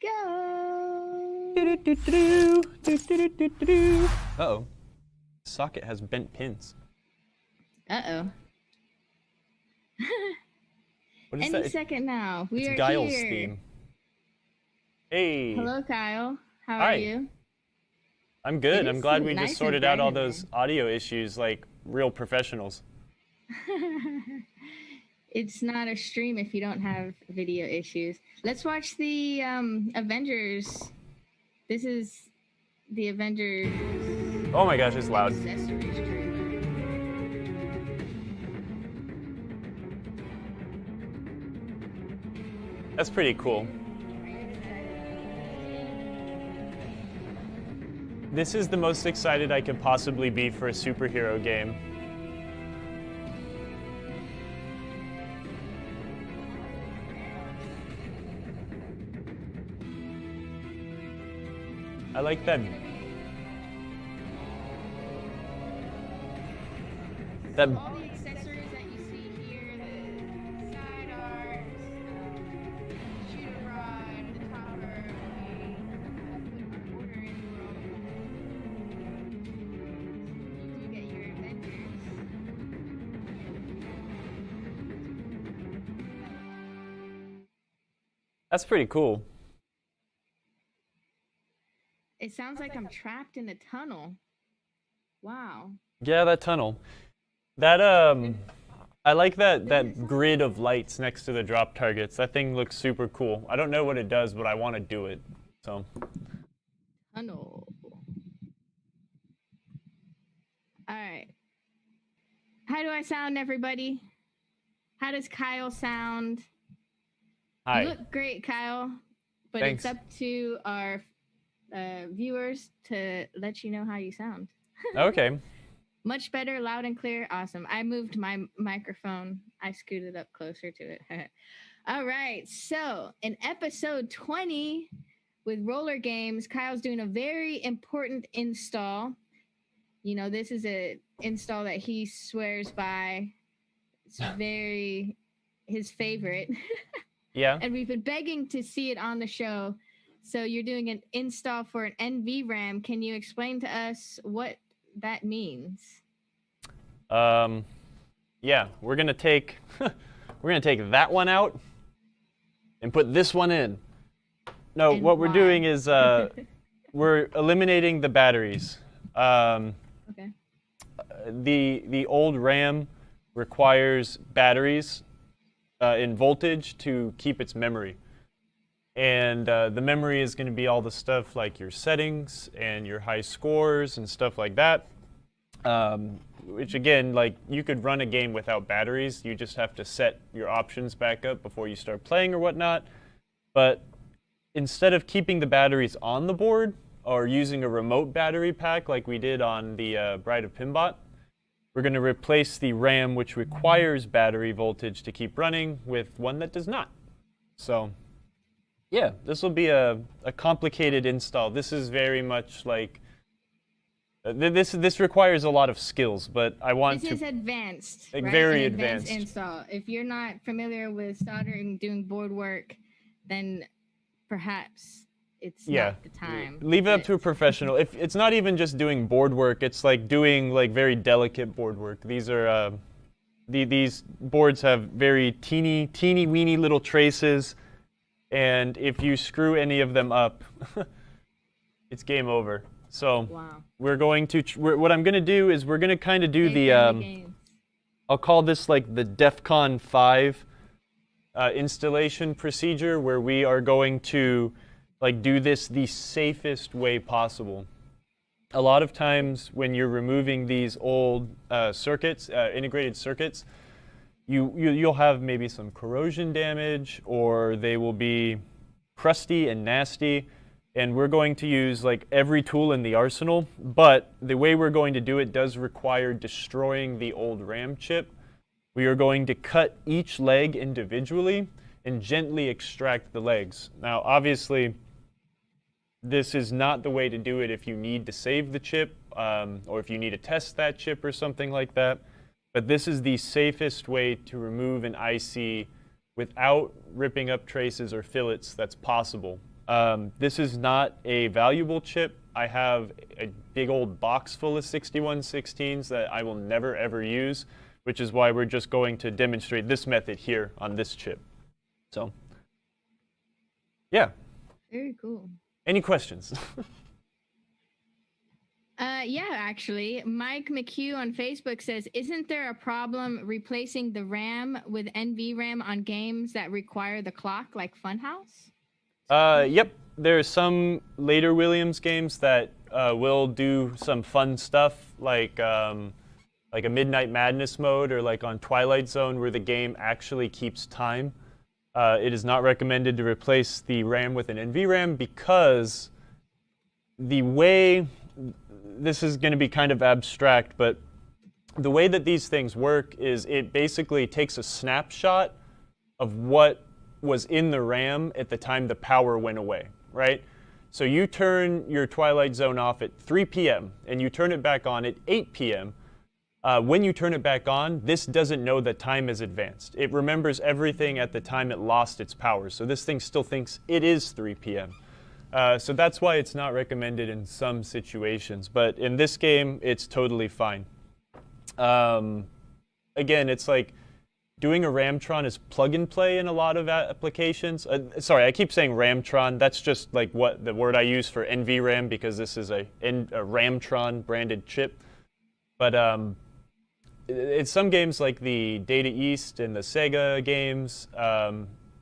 go. Uh-oh. Socket has bent pins. Uh-oh. What is Any that? second now. We are It's Guile's here. theme. Hey. Hello, Kyle. How Hi. are you? I'm good. I'm glad we nice just sorted out all those audio issues like real professionals. It's not a stream if you don't have video issues. Let's watch the Avengers. This is the Avengers. Oh my gosh, it's loud. Accessories trailer. That's pretty cool. This is the most excited I could possibly be for a superhero game. I like that. All the accessories that you see here, the side arcs, shooter rod, the topper, put order in the world. You do get your Avengers. That's pretty cool. It sounds like I'm trapped in a tunnel. Wow. Yeah, that tunnel. That I like that grid of lights next to the drop targets. That thing looks super cool. I don't know what it does, but I want to do it. So. Tunnel. All right. How do I sound, everybody? How does Kyle sound? Hi. You look great, Kyle. But Thanks. it's up to our viewers to let you know how you sound. Okay. Much better, loud and clear. Awesome. I moved my microphone. I scooted up closer to it. All right. So in episode 20 with Roller Games, Kyle's doing a very important install. You know, this is an install that he swears by. It's very his favorite. Yeah. And we've been begging to see it on the show. So you're doing an install for an NvRAM. Can you explain to us what that means? Yeah, we're gonna take that one out and put this one in. No, And what we're why? doing is we're eliminating the batteries. Okay. The old RAM requires batteries in voltage to keep its memory. And the memory is going to be all the stuff like your settings and your high scores and stuff like that. Which again, like you could run a game without batteries. You just have to set your options back up before you start playing or whatnot. But instead of keeping the batteries on the board or using a remote battery pack like we did on the Bride of Pinball, we're going to replace the RAM, which requires battery voltage to keep running, with one that does not. So yeah, this will be a complicated install. This is very much like this requires a lot of skills, but I want This is advanced, like, right? very An advanced install. If you're not familiar with soldering, doing board work, then perhaps it's not the time. Leave it up to a professional. If it's not even just doing board work, it's like doing like very delicate board work. These are these boards have very teeny weeny little traces. And if you screw any of them up, it's game over. So wow. we're going to, what I'm going to do is we're going to kind of do the, I'll call this like the DEFCON 5 installation procedure, where we are going to like do this the safest way possible. A lot of times when you're removing these old circuits, integrated circuits, you'll have maybe some corrosion damage, or they will be crusty and nasty, and we're going to use like every tool in the arsenal, but the way we're going to do it does require destroying the old RAM chip. We are going to cut each leg individually and gently extract the legs. Now obviously this is not the way to do it if you need to save the chip, or if you need to test that chip or something like that. But this is the safest way to remove an IC without ripping up traces or fillets that's possible. This is not a valuable chip. I have a big old box full of 6116s that I will never ever use, which is why we're just going to demonstrate this method here on this chip. So, yeah. Very cool. Any questions? Yeah, actually. Mike McHugh on Facebook says, isn't there a problem replacing the RAM with NvRAM on games that require the clock, like Funhouse? Yep. There's some later Williams games that will do some fun stuff, like a Midnight Madness mode, or like on Twilight Zone, where the game actually keeps time. It is not recommended to replace the RAM with an NvRAM because the way, this is going to be kind of abstract, but the way that these things work is it basically takes a snapshot of what was in the RAM at the time the power went away, right? So you turn your Twilight Zone off at 3 p.m. and you turn it back on at 8 p.m. When you turn it back on, this doesn't know that time has advanced. It remembers everything at the time it lost its power. So this thing still thinks it is 3 p.m. So that's why it's not recommended in some situations. But in this game, it's totally fine. Again, it's like doing a Ramtron is plug and play in a lot of applications. Sorry, I keep saying Ramtron. That's just like what the word I use for NvRAM, because this is a Ramtron branded chip. But in some games like the Data East and the Sega games,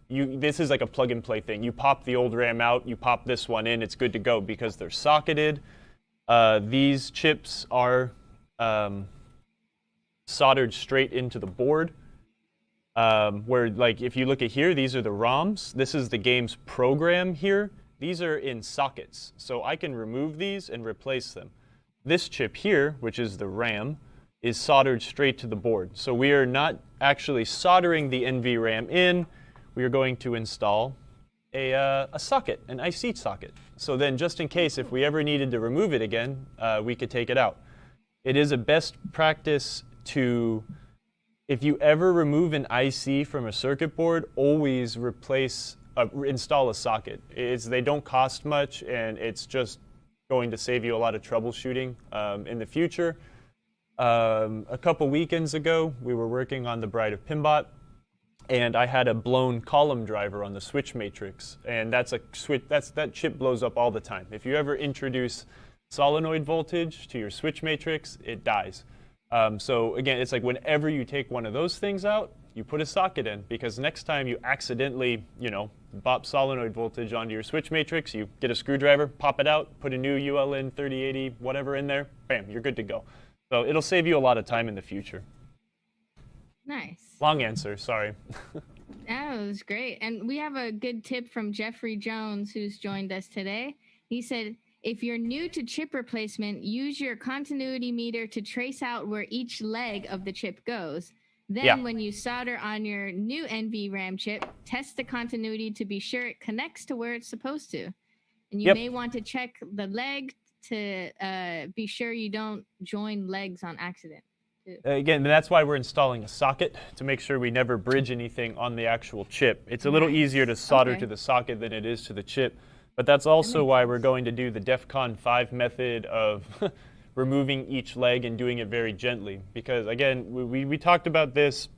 this is like a plug and play thing. You pop the old RAM out, you pop this one in, it's good to go because they're socketed. These chips are soldered straight into the board. Where, like, if you look at here, these are the ROMs. This is the game's program here. These are in sockets, so I can remove these and replace them. This chip here, which is the RAM, is soldered straight to the board. So we are not actually soldering the NvRAM in. We are going to install a socket, an IC socket. So then, just in case, if we ever needed to remove it again, we could take it out. It is a best practice to, if you ever remove an IC from a circuit board, always install a socket. They don't cost much, and it's just going to save you a lot of troubleshooting in the future. A couple weekends ago, we were working on the Bride of Pinbot, and I had a blown column driver on the switch matrix, and that chip blows up all the time. If you ever introduce solenoid voltage to your switch matrix, it dies. So again, it's like whenever you take one of those things out, you put a socket in, because next time you accidentally, bop solenoid voltage onto your switch matrix, you get a screwdriver, pop it out, put a new ULN 3080 whatever in there, bam, you're good to go. So it'll save you a lot of time in the future. Nice. Long answer, sorry. That was great. And we have a good tip from Jeffrey Jones, who's joined us today. He said, if you're new to chip replacement, use your continuity meter to trace out where each leg of the chip goes. Then when you solder on your new NvRAM chip, test the continuity to be sure it connects to where it's supposed to. And you may want to check the leg to be sure you don't join legs on accident. Again, that's why we're installing a socket, to make sure we never bridge anything on the actual chip. It's a little easier to solder to the socket than it is to the chip. But that's also why we're going to do the DEFCON 5 method of removing each leg and doing it very gently. Because again, we talked about this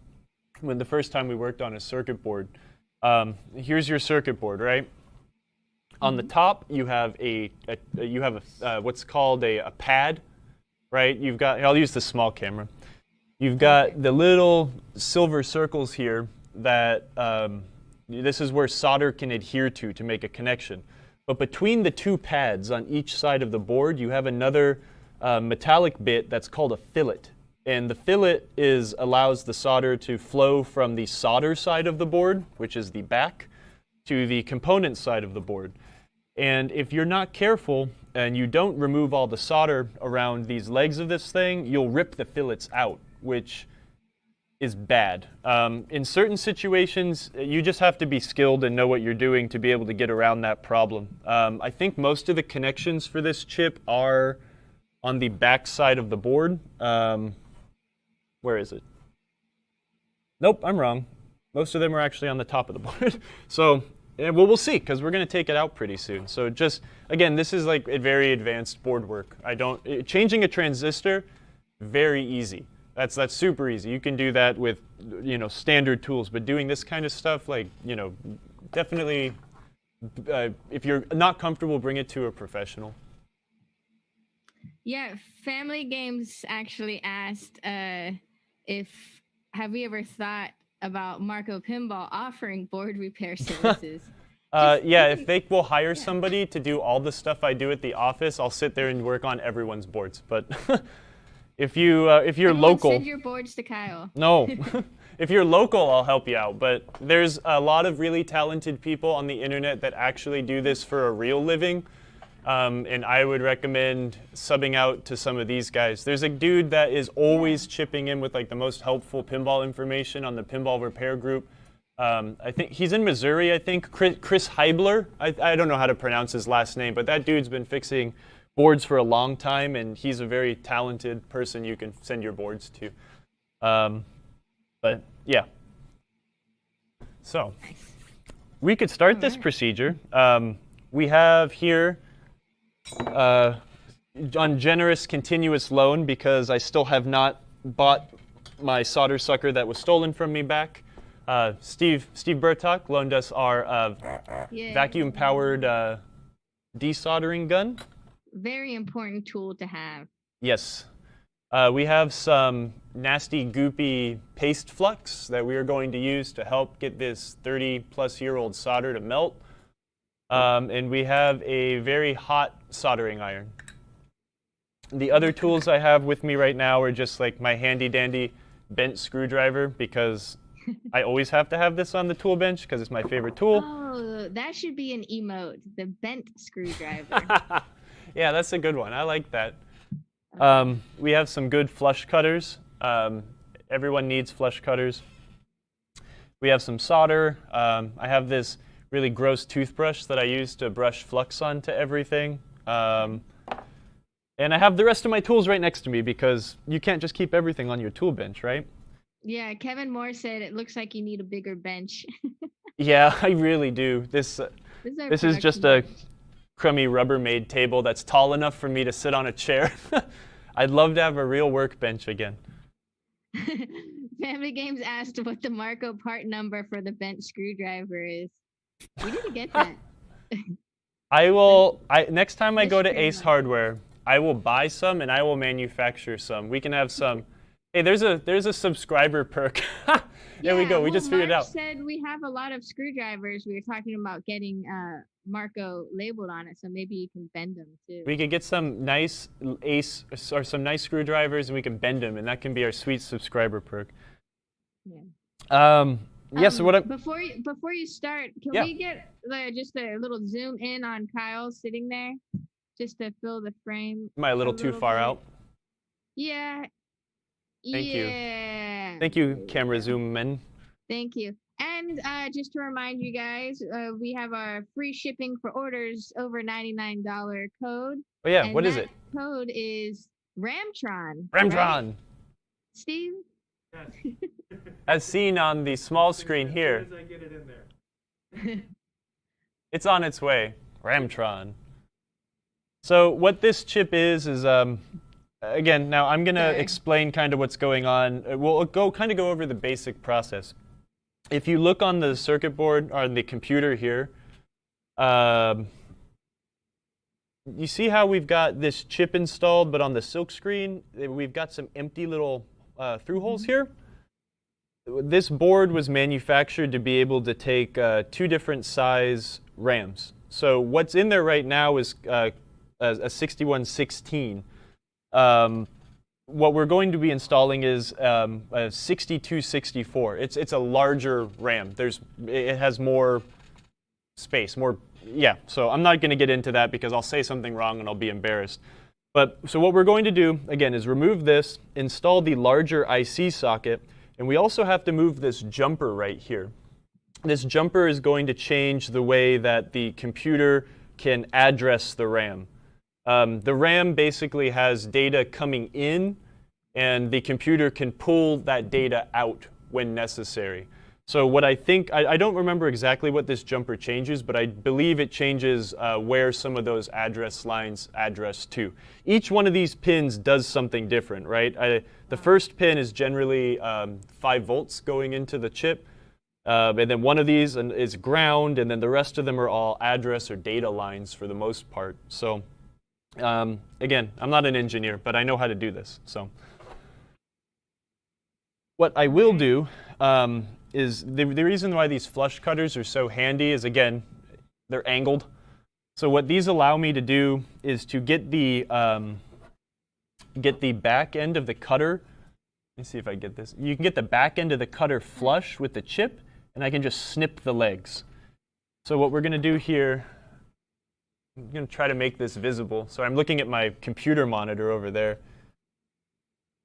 when the first time we worked on a circuit board. Here's your circuit board, right? On the top, you have what's called a pad, right? You've got, I'll use the small camera. You've got the little silver circles here that this is where solder can adhere to make a connection. But between the two pads on each side of the board, you have another metallic bit that's called a fillet. And the fillet allows the solder to flow from the solder side of the board, which is the back, to the component side of the board. And if you're not careful and you don't remove all the solder around these legs of this thing, you'll rip the fillets out, which is bad. In certain situations, you just have to be skilled and know what you're doing to be able to get around that problem. I think most of the connections for this chip are on the back side of the board. Where is it? Nope, I'm wrong. Most of them are actually on the top of the board. So we'll see, because we're going to take it out pretty soon. So just, again, this is like a very advanced board work. Changing a transistor, very easy. That's super easy. You can do that with, standard tools. But doing this kind of stuff, like, definitely, if you're not comfortable, bring it to a professional. Yeah, Family Games actually asked have we ever thought about Marco Pinball offering board repair services? Yeah, if they will hire somebody to do all the stuff I do at the office, I'll sit there and work on everyone's boards. But if you're local, send your boards to Kyle. No, if you're local, I'll help you out. But there's a lot of really talented people on the internet that actually do this for a real living. And I would recommend subbing out to some of these guys. There's a dude that is always chipping in with like the most helpful pinball information on the pinball repair group. I think he's in Missouri, I think. Chris Heibler. I don't know how to pronounce his last name, but that dude's been fixing boards for a long time, and he's a very talented person you can send your boards to. But yeah. So we could start this procedure. We have here on generous continuous loan, because I still have not bought my solder sucker that was stolen from me back. Steve Burtok loaned us our vacuum-powered desoldering gun. Very important tool to have. Yes. We have some nasty, goopy paste flux that we are going to use to help get this 30-plus-year-old solder to melt. And we have a very hot soldering iron. The other tools I have with me right now are just like my handy-dandy bent screwdriver, because I always have to have this on the tool bench because it's my favorite tool. Oh, that should be an emote, the bent screwdriver. Yeah, that's a good one. I like that. We have some good flush cutters. Everyone needs flush cutters. We have some solder. I have this really gross toothbrush that I use to brush flux onto everything. And I have the rest of my tools right next to me, because you can't just keep everything on your tool bench, right? Yeah, Kevin Moore said it looks like you need a bigger bench. Yeah, I really do. This is just a crummy Rubbermaid table that's tall enough for me to sit on a chair. I'd love to have a real workbench again. Family Games asked what the Marco part number for the bent screwdriver is. We didn't get that. Next time I go to Ace Hardware, I will buy some and I will manufacture some. We can have some. Hey, there's a subscriber perk. There we go. We just figured it out. Mark said we have a lot of screwdrivers. We were talking about getting Marco labeled on it, so maybe you can bend them too. We could get some nice Ace or some nice screwdrivers, and we can bend them, and that can be our sweet subscriber perk. Yeah. So what? Before you start, can we get just a little zoom in on Kyle sitting there, just to fill the frame? Am I a little too far out? Yeah. Thank you. Thank you, camera zoom in. Thank you. And just to remind you guys, we have our free shipping for orders over $99 code. Oh yeah, what is it? Code is Ramtron. Ramtron. Right? Steve? Yes. As seen on the small screen here. As soon as I get it in there. It's on its way. Ramtron. So what this chip is again, now I'm going to explain kind of what's going on. We'll go over the basic process. If you look on the circuit board, or on the computer here, you see how we've got this chip installed, but on the silk screen, we've got some empty little through holes here. This board was manufactured to be able to take 2 different size RAMs. So what's in there right now is a 6116. What we're going to be installing is a 6264. It's a larger RAM. It has more space, so I'm not going to get into that because I'll say something wrong and I'll be embarrassed. So what we're going to do, again, is remove this, install the larger IC socket, and we also have to move this jumper right here. This jumper is going to change the way that the computer can address the RAM. The RAM basically has data coming in, and the computer can pull that data out when necessary. So what I think, I don't remember exactly what this jumper changes, but I believe it changes where some of those address lines address to. Each one of these pins does something different, right? The first pin is generally 5 volts going into the chip. And then one of these is ground, and then the rest of them are all address or data lines for the most part. So again, I'm not an engineer, but I know how to do this. So what I will do is the reason why these flush cutters are so handy is, again, they're angled. So what these allow me to do is to get the back end of the cutter. Let me see if I get this. You can get the back end of the cutter flush with the chip, and I can just snip the legs. So what we're going to do here, I'm going to try to make this visible. So I'm looking at my computer monitor over there.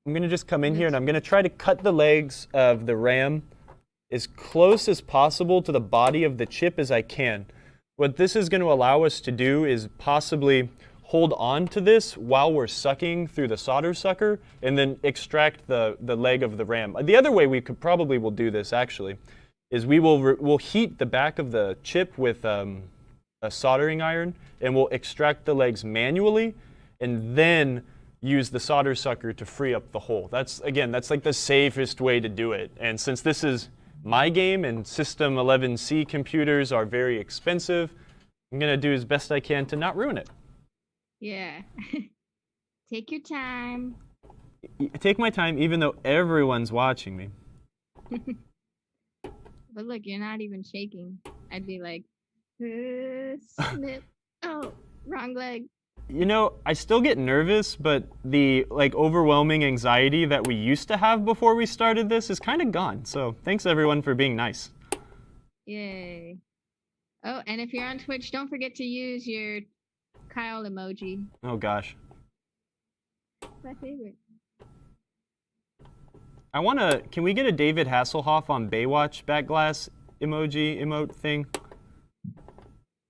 I'm going to just come in here, and I'm going to try to cut the legs of the RAM as close as possible to the body of the chip as I can. What this is going to allow us to do is possibly hold on to this while we're sucking through the solder sucker, and then extract the leg of the RAM. The other way we will do this, actually, is we'll heat the back of the chip with a soldering iron, and we'll extract the legs manually, and then use the solder sucker to free up the hole. That's like the safest way to do it. And since this is my game and System 11C computers are very expensive, I'm going to do as best I can to not ruin it. Yeah. Take your time. Take my time, even though everyone's watching me. But look, you're not even shaking. I'd be like, snip. Oh, wrong leg. You know, I still get nervous, but the overwhelming anxiety that we used to have before we started this is kind of gone. So thanks everyone for being nice. Yay. Oh, and if you're on Twitch, don't forget to use your Kyle emoji. Oh gosh. My favorite. Can we get a David Hasselhoff on Baywatch backglass emote thing?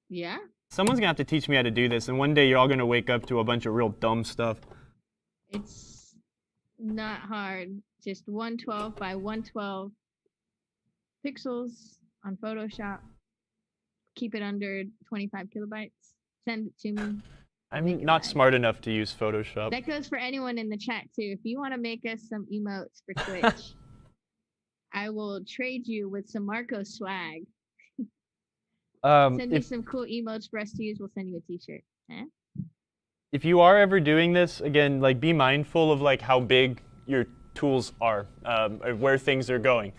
Yeah? Someone's gonna have to teach me how to do this, and one day you're all gonna wake up to a bunch of real dumb stuff. It's not hard. Just 112 by 112 pixels on Photoshop. Keep it under 25 kilobytes. Send it to me. I'm not smart enough to use Photoshop. That goes for anyone in the chat too. If you want to make us some emotes for Twitch, I will trade you with some Marco swag. Send me some cool emotes for us to use. We'll send you a t-shirt. If you are ever doing this, again, be mindful of how big your tools are, where things are going.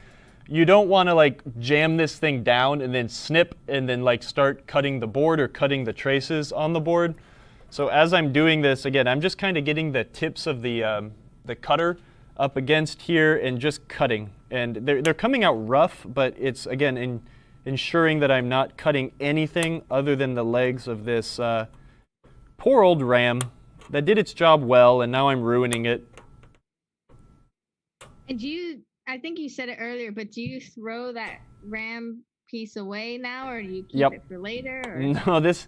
You don't want to jam this thing down and then snip and then start cutting the board or cutting the traces on the board. So as I'm doing this, again, I'm just kind of getting the tips of the cutter up against here and just cutting. And they're coming out rough, but it's, again, ensuring that I'm not cutting anything other than the legs of this poor old RAM that did its job well, and now I'm ruining it. And I think you said it earlier, but do you throw that RAM piece away now, or do you keep it for later? Or? No, this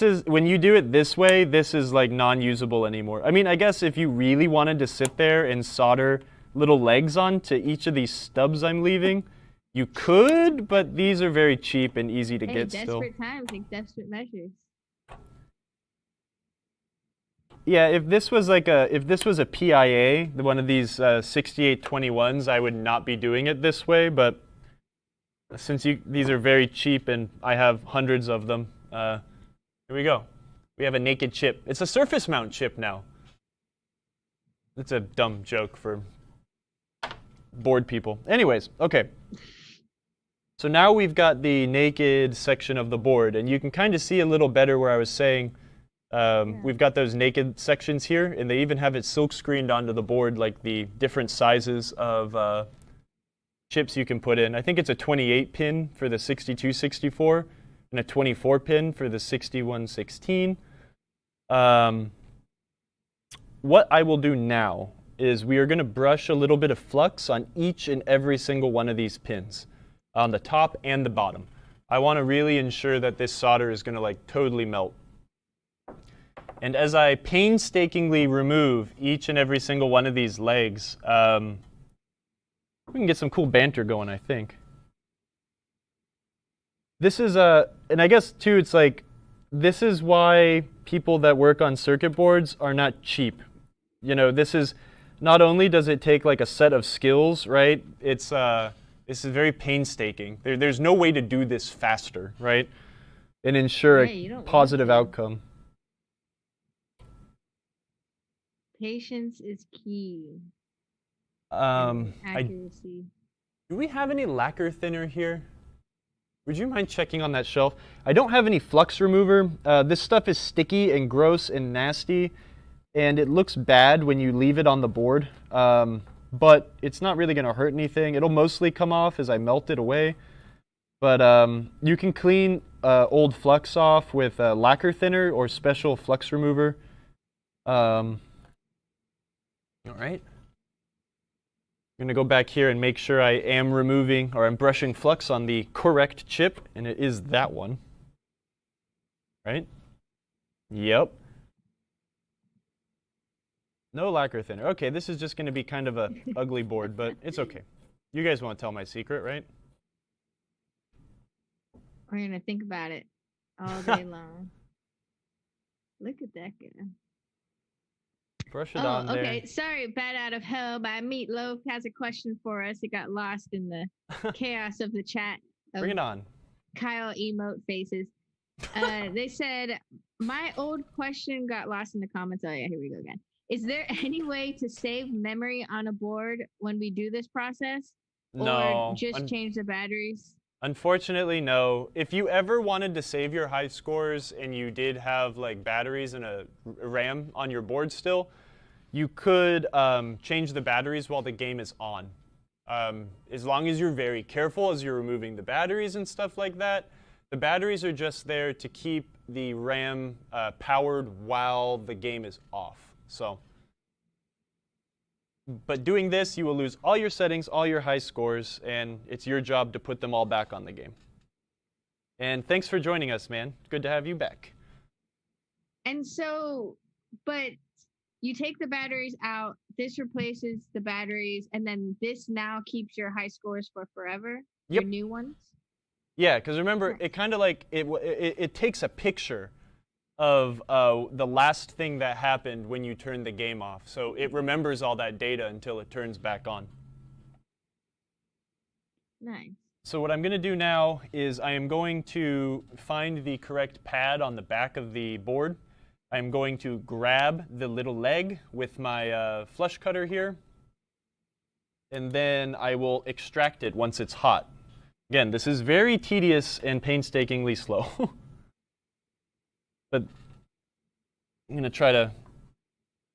is, when you do it this way, this is non-usable anymore. I mean, I guess if you really wanted to sit there and solder little legs onto each of these stubs I'm leaving, you could, but these are very cheap and easy to get still. Desperate times take desperate measures. Yeah, if this was a PIA, one of these 6821s, I would not be doing it this way. But since these are very cheap and I have hundreds of them, here we go. We have a naked chip. It's a surface mount chip now. It's a dumb joke for bored people. Anyways, okay. So now we've got the naked section of the board, and you can kind of see a little better where I was saying we've got those naked sections here, and they even have it silk screened onto the board, the different sizes of chips you can put in. I think it's a 28 pin for the 6264 and a 24 pin for the 6116. What I will do now is we are going to brush a little bit of flux on each and every single one of these pins, on the top and the bottom. I want to really ensure that this solder is going to totally melt. And as I painstakingly remove each and every single one of these legs, We can get some cool banter going, I think. This is and I guess too, it's like, this is why people that work on circuit boards are not cheap. You know, this is, not only does it take like a set of skills, right? This is very painstaking. There's no way to do this faster, right? And ensure a positive outcome. Patience is key. Accuracy. Do we have any lacquer thinner here? Would you mind checking on that shelf? I don't have any flux remover. This stuff is sticky and gross and nasty, and it looks bad when you leave it on the board. But it's not really going to hurt anything. It'll mostly come off as I melt it away. But you can clean old flux off with lacquer thinner or special flux remover. All right. I'm going to go back here and make sure I am removing, or I'm brushing flux on the correct chip, and it is that one. Right? Yep. No lacquer thinner. Okay, this is just going to be kind of a ugly board, but it's okay. You guys won't tell my secret, right? We're going to think about it all day long. Look at that guy. Brush it on there. Okay. Sorry, Bad Out of Hell by Meatloaf has a question for us. It got lost in the chaos of the chat. Bring it on. Kyle emote faces. They said, my old question got lost in the comments. Oh yeah, here we go again. Is there any way to save memory on a board when we do this process? No. Or just change the batteries? Unfortunately, no. If you ever wanted to save your high scores and you did have like batteries and a RAM on your board still, you could change the batteries while the game is on. As long as you're very careful as you're removing the batteries and stuff like that. The batteries are just there to keep the RAM powered while the game is off. So, but doing this, you will lose all your settings, all your high scores, and it's your job to put them all back on the game. And thanks for joining us, man. Good to have you back. And so, but you take the batteries out, this replaces the batteries, and then this now keeps your high scores for forever? Yep. Your new ones? Yeah, because remember, it kind of like, it takes a picture of the last thing that happened when you turned the game off. So it remembers all that data until it turns back on. Nice. So what I'm going to do now is I am going to find the correct pad on the back of the board. I'm going to grab the little leg with my flush cutter here, and then I will extract it once it's hot. Again, this is very tedious and painstakingly slow. But I'm going to try to,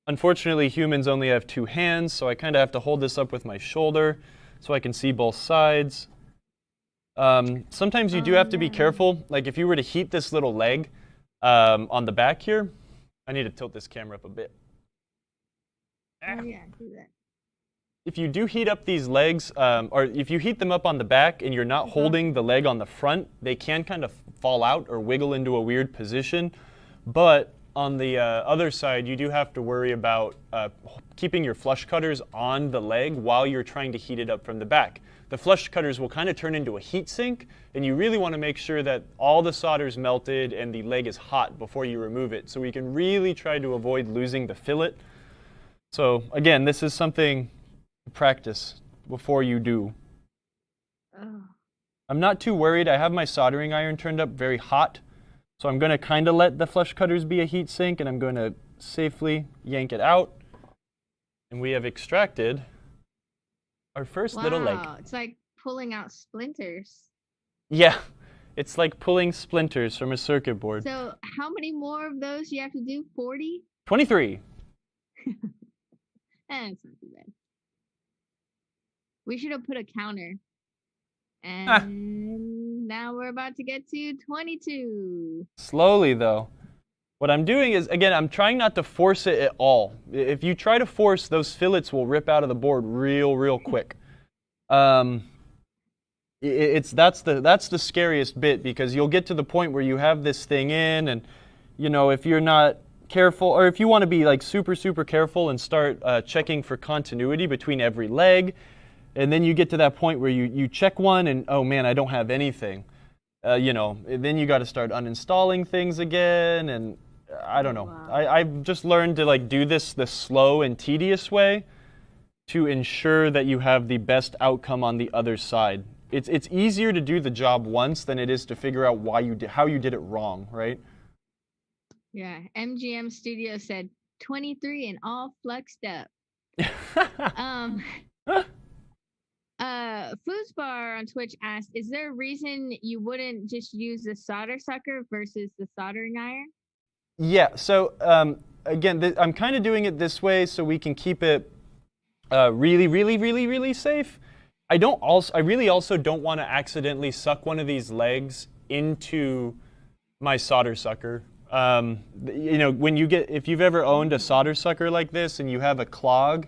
unfortunately, humans only have two hands, so I kind of have to hold this up with my shoulder so I can see both sides. Sometimes you do have to be careful. Like if you were to heat this little leg on the back here, I need to tilt this camera up a bit. Oh yeah, do that. If you do heat up these legs, or if you heat them up on the back and you're not holding the leg on the front, they can kind of fall out or wiggle into a weird position. But on the other side, you do have to worry about keeping your flush cutters on the leg while you're trying to heat it up from the back. The flush cutters will kind of turn into a heat sink, and you really want to make sure that all the solder's melted and the leg is hot before you remove it, so we can really try to avoid losing the fillet. So again, this is something to practice before you do. Oh. I'm not too worried. I have my soldering iron turned up very hot, so I'm going to kind of let the flush cutters be a heat sink, and I'm going to safely yank it out. And we have extracted our first little leg. Wow, it's like pulling out splinters. Yeah, it's like pulling splinters from a circuit board. So how many more of those you have to do? 40? 23. That's not too bad. We should have put a counter. And now we're about to get to 22. Slowly, though. What I'm doing is, again, I'm trying not to force it at all. If you try to force, those fillets will rip out of the board real quick. That's the scariest bit, because you'll get to the point where you have this thing in, and you know, if you're not careful, or if you want to be like super careful and start checking for continuity between every leg, And then you get to that point where you check one and, oh man, I don't have anything. You know, then you got to start uninstalling things again, and I don't know. Wow. I've just learned to like do this the slow and tedious way to ensure that you have the best outcome on the other side. It's easier to do the job once than it is to figure out how you did it wrong, right? Yeah. MGM Studio said 23 and all fluxed up. Foosbar on Twitch asked, is there a reason you wouldn't just use the solder sucker versus the soldering iron? Yeah, so again, I'm kind of doing it this way so we can keep it really, really, really, really safe. I really also don't want to accidentally suck one of these legs into my solder sucker. You know, if you've ever owned a solder sucker like this and you have a clog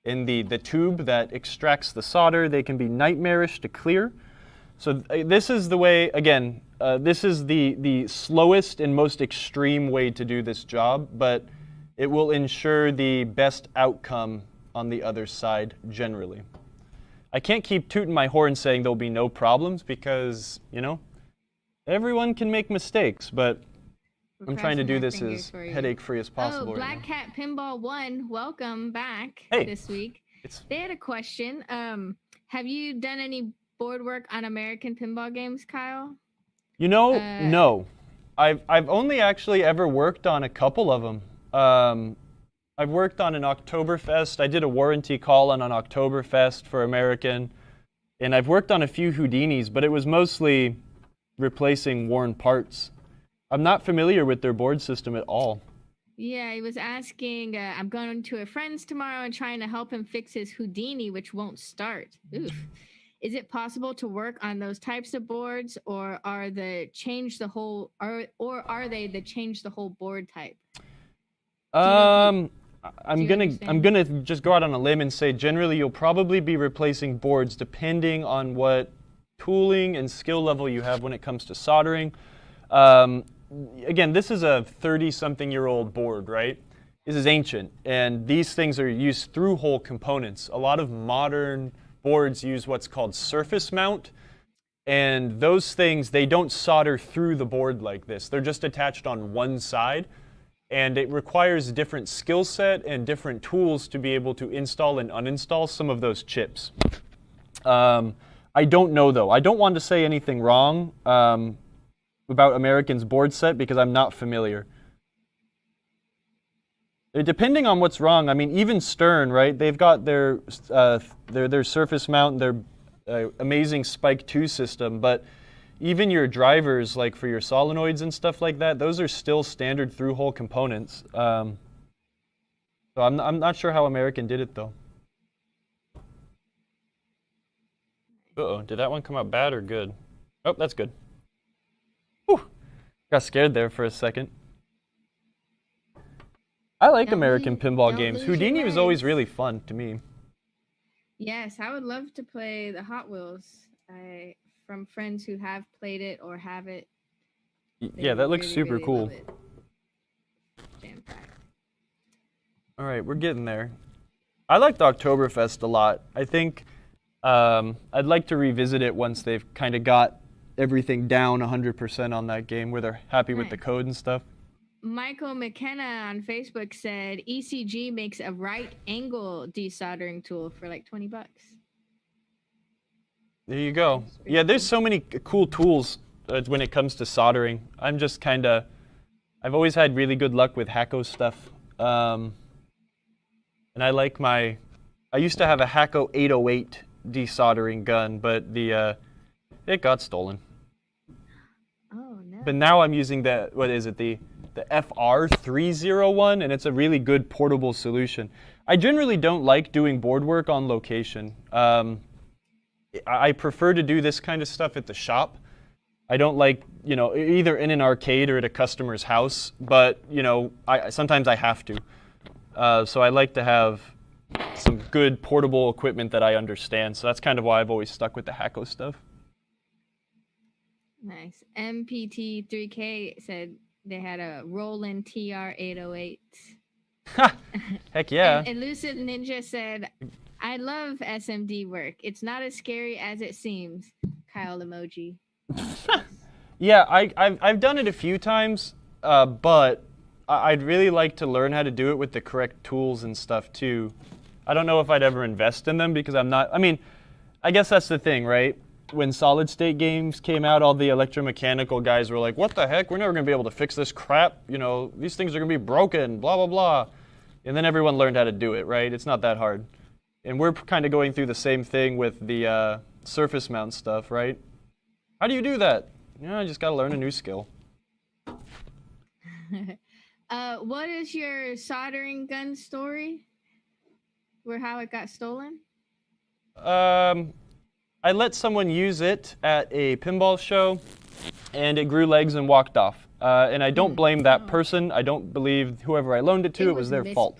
in the tube that extracts the solder, they can be nightmarish to clear. So this is the way, again, this is the slowest and most extreme way to do this job, but it will ensure the best outcome on the other side generally. I can't keep tooting my horn saying there'll be no problems because, you know, everyone can make mistakes, but I'm trying to do this as headache-free as possible. Oh, Black Cat Pinball 1, welcome back this week. They had a question. Have you done any board work on American pinball games, Kyle? You know, no. I've only actually ever worked on a couple of them. I've worked on an Oktoberfest. I did a warranty call on an Oktoberfest for American. And I've worked on a few Houdinis, but it was mostly replacing worn parts. I'm not familiar with their board system at all. Yeah, he was asking, I'm going to a friend's tomorrow and trying to help him fix his Houdini, which won't start. Oof. Is it possible to work on those types of boards, or are they the change the whole board type? I'm gonna just go out on a limb and say generally you'll probably be replacing boards depending on what tooling and skill level you have when it comes to soldering. Again, this is a 30-something-year-old board, right? This is ancient, and these things are used through-hole components. A lot of modern boards use what's called surface mount, and those things, they don't solder through the board like this. They're just attached on one side, and it requires a different skill set and different tools to be able to install and uninstall some of those chips. I don't know, though. I don't want to say anything wrong about American's board set because I'm not familiar. Depending on what's wrong, I mean, even Stern, right? They've got their surface mount, their amazing Spike 2 system, but even your drivers, like for your solenoids and stuff like that, those are still standard through-hole components. So I'm not sure how American did it, though. Uh-oh, did that one come out bad or good? Oh, that's good. Whew. Got scared there for a second. I like American pinball games. Houdini was always really fun to me. Yes, I would love to play the Hot Wheels. From friends who have played it or have it. Yeah, that looks super cool. Jam-packed. All right, we're getting there. I liked Oktoberfest a lot. I think I'd like to revisit it once they've kind of got everything down 100% on that game where they're happy with the code and stuff. Michael McKenna on Facebook said ECG makes a right angle desoldering tool for like $20. There you go. Yeah, there's so many cool tools when it comes to soldering. I'm just kind of, I've always had really good luck with Hacko stuff. And I like I used to have a Hacko 808 desoldering gun, but it got stolen. Oh, no. But now I'm using the FR301, and it's a really good portable solution. I generally don't like doing board work on location. I prefer to do this kind of stuff at the shop. I don't like, either in an arcade or at a customer's house, but, sometimes I have to. So I like to have some good portable equipment that I understand. So that's kind of why I've always stuck with the Hacko stuff. Nice. MPT3K said they had a Roland TR808. Heck yeah. And Elusive Ninja said, I love SMD work. It's not as scary as it seems. Kyle emoji. Yeah, I've done it a few times, but I'd really like to learn how to do it with the correct tools and stuff too. I don't know if I'd ever invest in them because I'm not. I mean, I guess that's the thing, right? When solid state games came out, all the electromechanical guys were like, "What the heck? We're never gonna be able to fix this crap. You know, these things are gonna be broken. Blah blah blah." And then everyone learned how to do it, right? It's not that hard. And we're kind of going through the same thing with the surface mount stuff, right? How do you do that? Yeah, I just got to learn a new skill. What is your soldering gun story? Or how it got stolen? I let someone use it at a pinball show, and it grew legs and walked off. And I don't blame that person. I don't believe whoever I loaned it to, it was their fault.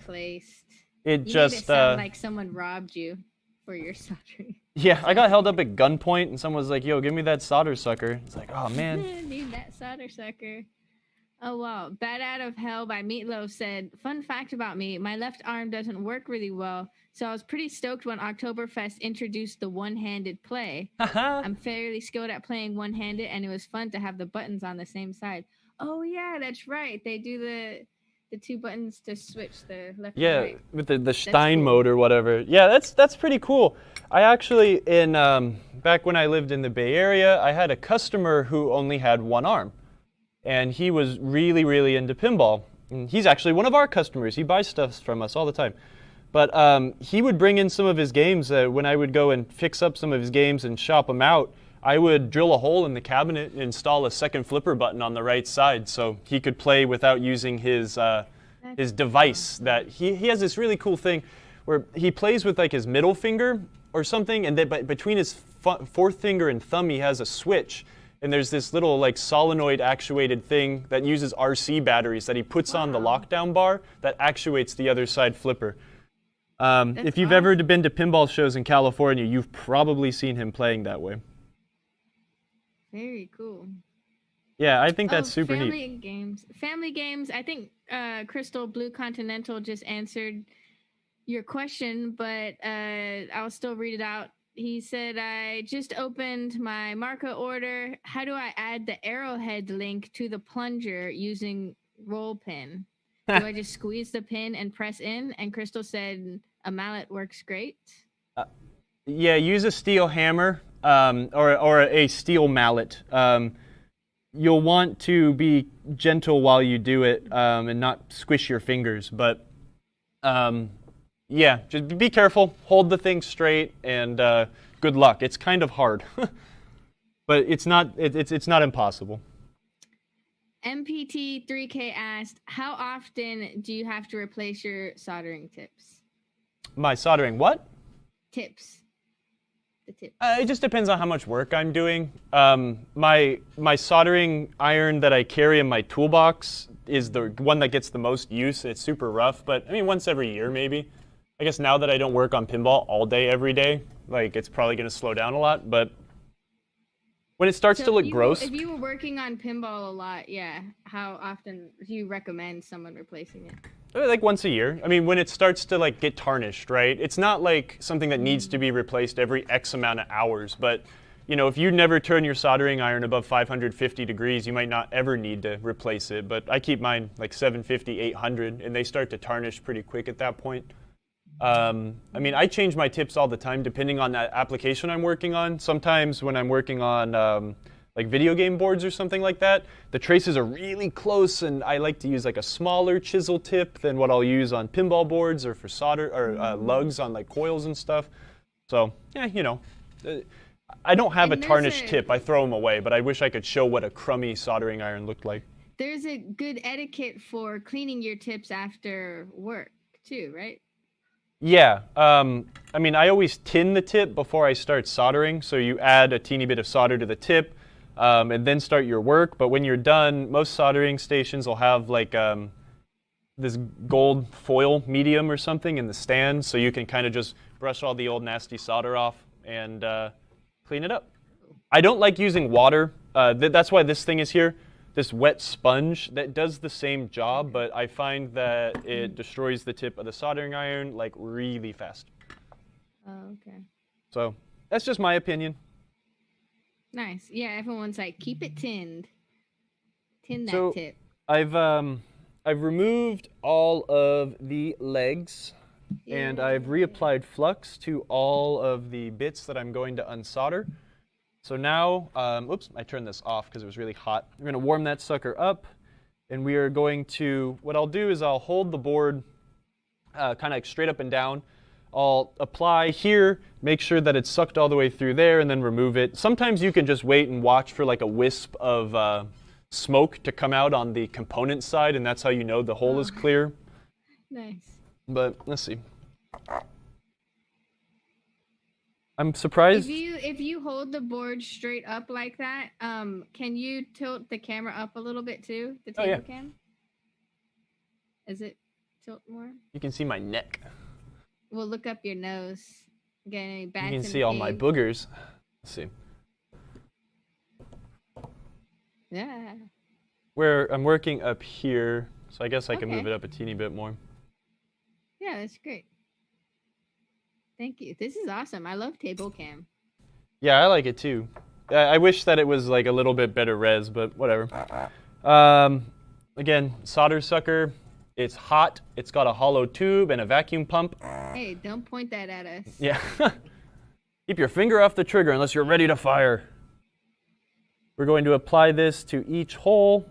It you just made it sound like someone robbed you for your soldering. Yeah, I got held up at gunpoint, and someone was like, "Yo, give me that solder sucker." It's like, oh man. Need that solder sucker. Oh wow. Bad Out of Hell by Meatloaf said, "Fun fact about me: my left arm doesn't work really well, so I was pretty stoked when Oktoberfest introduced the one-handed play. I'm fairly skilled at playing one-handed, and it was fun to have the buttons on the same side." Oh yeah, that's right. They do the two buttons to switch the left and right. With the Stein mode or whatever. Yeah, that's pretty cool. I actually, back when I lived in the Bay Area, I had a customer who only had one arm. And he was really, really into pinball. And he's actually one of our customers. He buys stuff from us all the time. But he would bring in some of his games. When I would go and fix up some of his games and shop them out, I would drill a hole in the cabinet and install a second flipper button on the right side so he could play without using his device. That he has this really cool thing where he plays with like his middle finger or something, and then between his fourth finger and thumb he has a switch, and there's this little like solenoid actuated thing that uses RC batteries that he puts on the lockdown bar that actuates the other side flipper. If you've ever been to pinball shows in California, you've probably seen him playing that way. Very cool. Yeah, I think that's super neat. Family games. I think Crystal Blue Continental just answered your question, but I'll still read it out. He said, "I just opened my Marco order. How do I add the arrowhead link to the plunger using roll pin? Do I just squeeze the pin and press in?" And Crystal said, "A mallet works great." Yeah, use a steel hammer or a steel mallet. You'll want to be gentle while you do it and not squish your fingers. But yeah, just be careful. Hold the thing straight, and good luck. It's kind of hard, but it's not. It's not impossible. MPT3K asked, "How often do you have to replace your soldering tips?" My soldering what? Tips. The tip. It just depends on how much work I'm doing. My soldering iron that I carry in my toolbox is the one that gets the most use. It's super rough, but I mean once every year maybe. I guess now that I don't work on pinball all day every day, like it's probably going to slow down a lot. But when it starts to look gross, if you were working on pinball a lot, yeah, how often do you recommend someone replacing it? Like once a year. I mean, when it starts to like get tarnished, right? It's not like something that needs to be replaced every X amount of hours, but you know, if you never turn your soldering iron above 550 degrees, you might not ever need to replace it. But I keep mine like 750, 800, and they start to tarnish pretty quick at that point. I mean, I change my tips all the time depending on that application I'm working on. Sometimes when I'm working on like video game boards or something like that, the traces are really close, and I like to use like a smaller chisel tip than what I'll use on pinball boards or for solder or lugs on like coils and stuff. So yeah, you know, I don't have a tarnished tip. I throw them away, but I wish I could show what a crummy soldering iron looked like. There's a good etiquette for cleaning your tips after work too, right? Yeah, I mean, I always tin the tip before I start soldering, so you add a teeny bit of solder to the tip and then start your work. But when you're done, most soldering stations will have like this gold foil medium or something in the stand, so you can kind of just brush all the old nasty solder off and clean it up. I don't like using water. That's why this thing is here. This wet sponge that does the same job, but I find that it destroys the tip of the soldering iron like really fast. Oh, okay. So that's just my opinion. Nice. Yeah, everyone's like, keep it tinned. Tin that So tip. I've removed all of the legs, and I've reapplied flux to all of the bits that I'm going to unsolder. So now, oops, I turned this off because it was really hot. We're going to warm that sucker up, and we are going to, what I'll do is I'll hold the board kind of like straight up and down. I'll apply here, make sure that it's sucked all the way through there, and then remove it. Sometimes you can just wait and watch for like a wisp of smoke to come out on the component side, and that's how you know the hole is clear. Nice. But let's see. I'm surprised. If you hold the board straight up like that, can you tilt the camera up a little bit too? The table cam? Is it tilt more? You can see my neck. We'll look up your nose. Get any bats? You can see all my boogers. Let's see. Yeah. Where I'm working up here, so I guess I can move it up a teeny bit more. Yeah, that's great. Thank you. This is awesome. I love table cam. Yeah, I like it too. I wish that it was like a little bit better res, but whatever. Again, solder sucker. It's hot. It's got a hollow tube and a vacuum pump. Hey, don't point that at us. Yeah. Keep your finger off the trigger unless you're ready to fire. We're going to apply this to each hole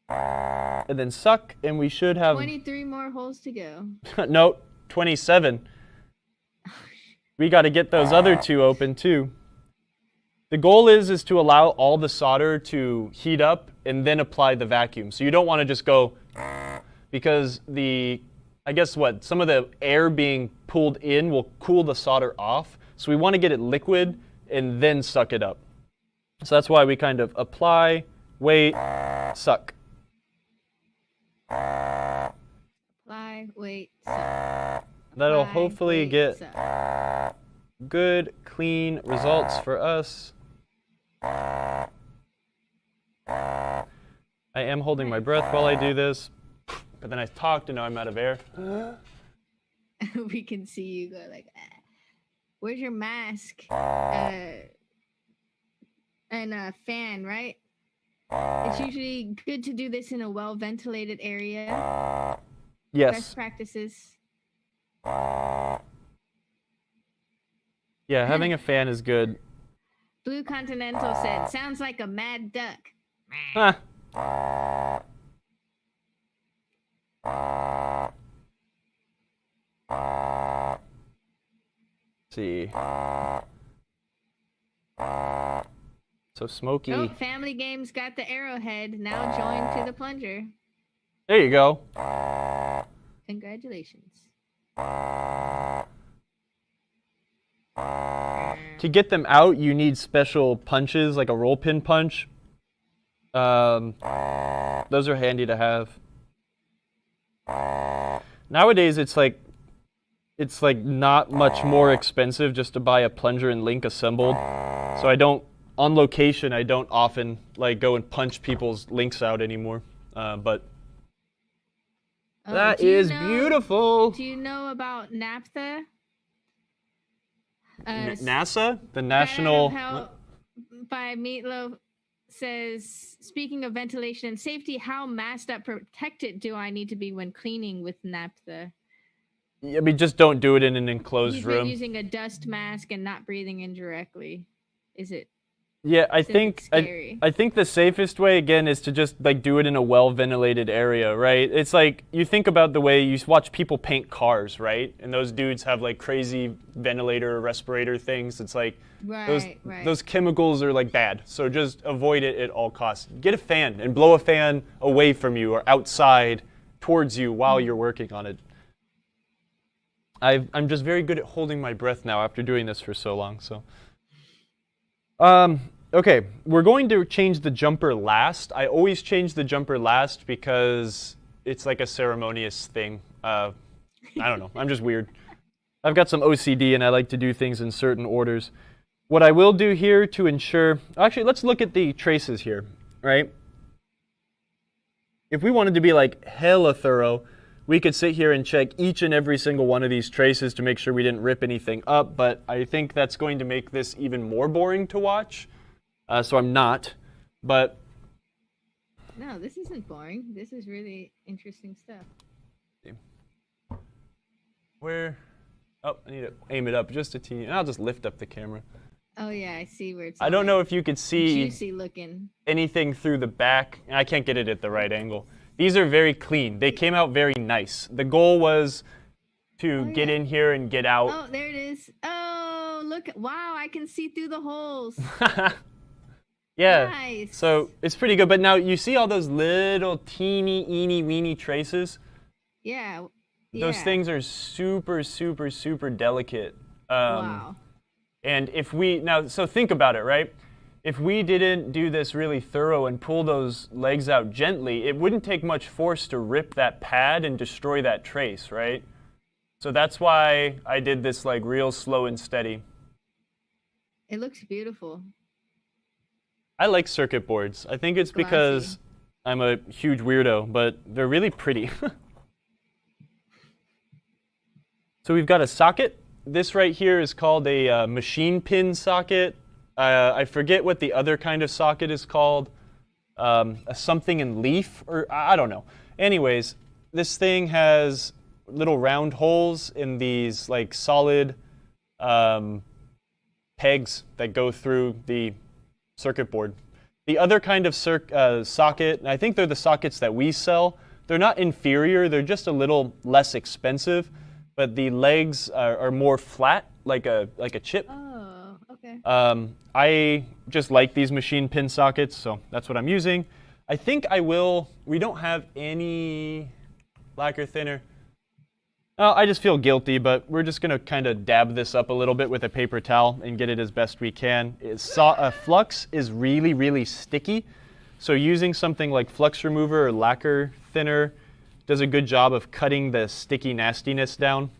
and then suck, and we should have 23 more holes to go. No, 27. We got to get those other two open too. The goal is to allow all the solder to heat up and then apply the vacuum. So you don't want to just go, because I guess some of the air being pulled in will cool the solder off. So we want to get it liquid and then suck it up. So that's why we kind of apply, wait, suck. Apply, wait, suck. That'll hopefully get good, clean results for us. I am holding my breath while I do this, but then I talked and now I'm out of air. We can see you go like, where's your mask? And a fan, right? It's usually good to do this in a well-ventilated area. Yes. Best practices. Yeah, having a fan is good. Blue Continental said, sounds like a mad duck. Huh. Let's see. So smoky. Oh, Family Games got the arrowhead. Now join to the plunger. There you go. Congratulations. To get them out, you need special punches, like a roll pin punch. Those are handy to have. Nowadays, it's like not much more expensive just to buy a plunger and link assembled. So on location, I don't often like go and punch people's links out anymore. But that is beautiful. Do you know about NAPTHA? NASA, the National. By Meatloaf says, speaking of ventilation and safety, how masked up protected do I need to be when cleaning with NAPTHA? I mean, just don't do it in an enclosed room. Using a dust mask and not breathing in directly. Is it? Yeah, I think the safest way again is to just like do it in a well-ventilated area, right? It's like you think about the way you watch people paint cars, right? And those dudes have like crazy ventilator or respirator things. It's like those chemicals are like bad. So just avoid it at all costs. Get a fan and blow a fan away from you or outside towards you while you're working on it. I'm just very good at holding my breath now after doing this for so long. So. Okay, we're going to change the jumper last. I always change the jumper last because it's like a ceremonious thing. I don't know. I'm just weird. I've got some OCD and I like to do things in certain orders. What I will do here to ensure... Actually, let's look at the traces here, right? If we wanted to be like hella thorough, we could sit here and check each and every single one of these traces to make sure we didn't rip anything up, but I think that's going to make this even more boring to watch. So I'm not, but... No, this isn't boring. This is really interesting stuff. Where? Oh, I need to aim it up just a teeny. I'll just lift up the camera. Oh yeah, I see where it's. I don't know if you could see juicy looking anything through the back. I can't get it at the right angle. These are very clean. They came out very nice. The goal was to get in here and get out. Oh, there it is. Oh, look! Wow, I can see through the holes. Yeah. Nice. So it's pretty good. But now you see all those little teeny, weeny traces. Yeah. Those things are super, super, super delicate. Wow. And if we, now, so think about it, right? If we didn't do this really thorough and pull those legs out gently, it wouldn't take much force to rip that pad and destroy that trace, right? So that's why I did this like real slow and steady. It looks beautiful. I like circuit boards. I think it's because I'm a huge weirdo, but they're really pretty. So we've got a socket. This right here is called a machine pin socket. I forget what the other kind of socket is called. A something in leaf, or I don't know. Anyways, this thing has little round holes in these like solid pegs that go through the circuit board. The other kind of socket, and I think they're the sockets that we sell, they're not inferior, they're just a little less expensive. But the legs are more flat, like a chip. Oh, okay. I just like these machine pin sockets, so that's what I'm using. I think I will. We don't have any lacquer thinner. I just feel guilty, but we're just gonna kind of dab this up a little bit with a paper towel and get it as best we can. Flux is really, really sticky, so using something like flux remover or lacquer thinner does a good job of cutting the sticky nastiness down.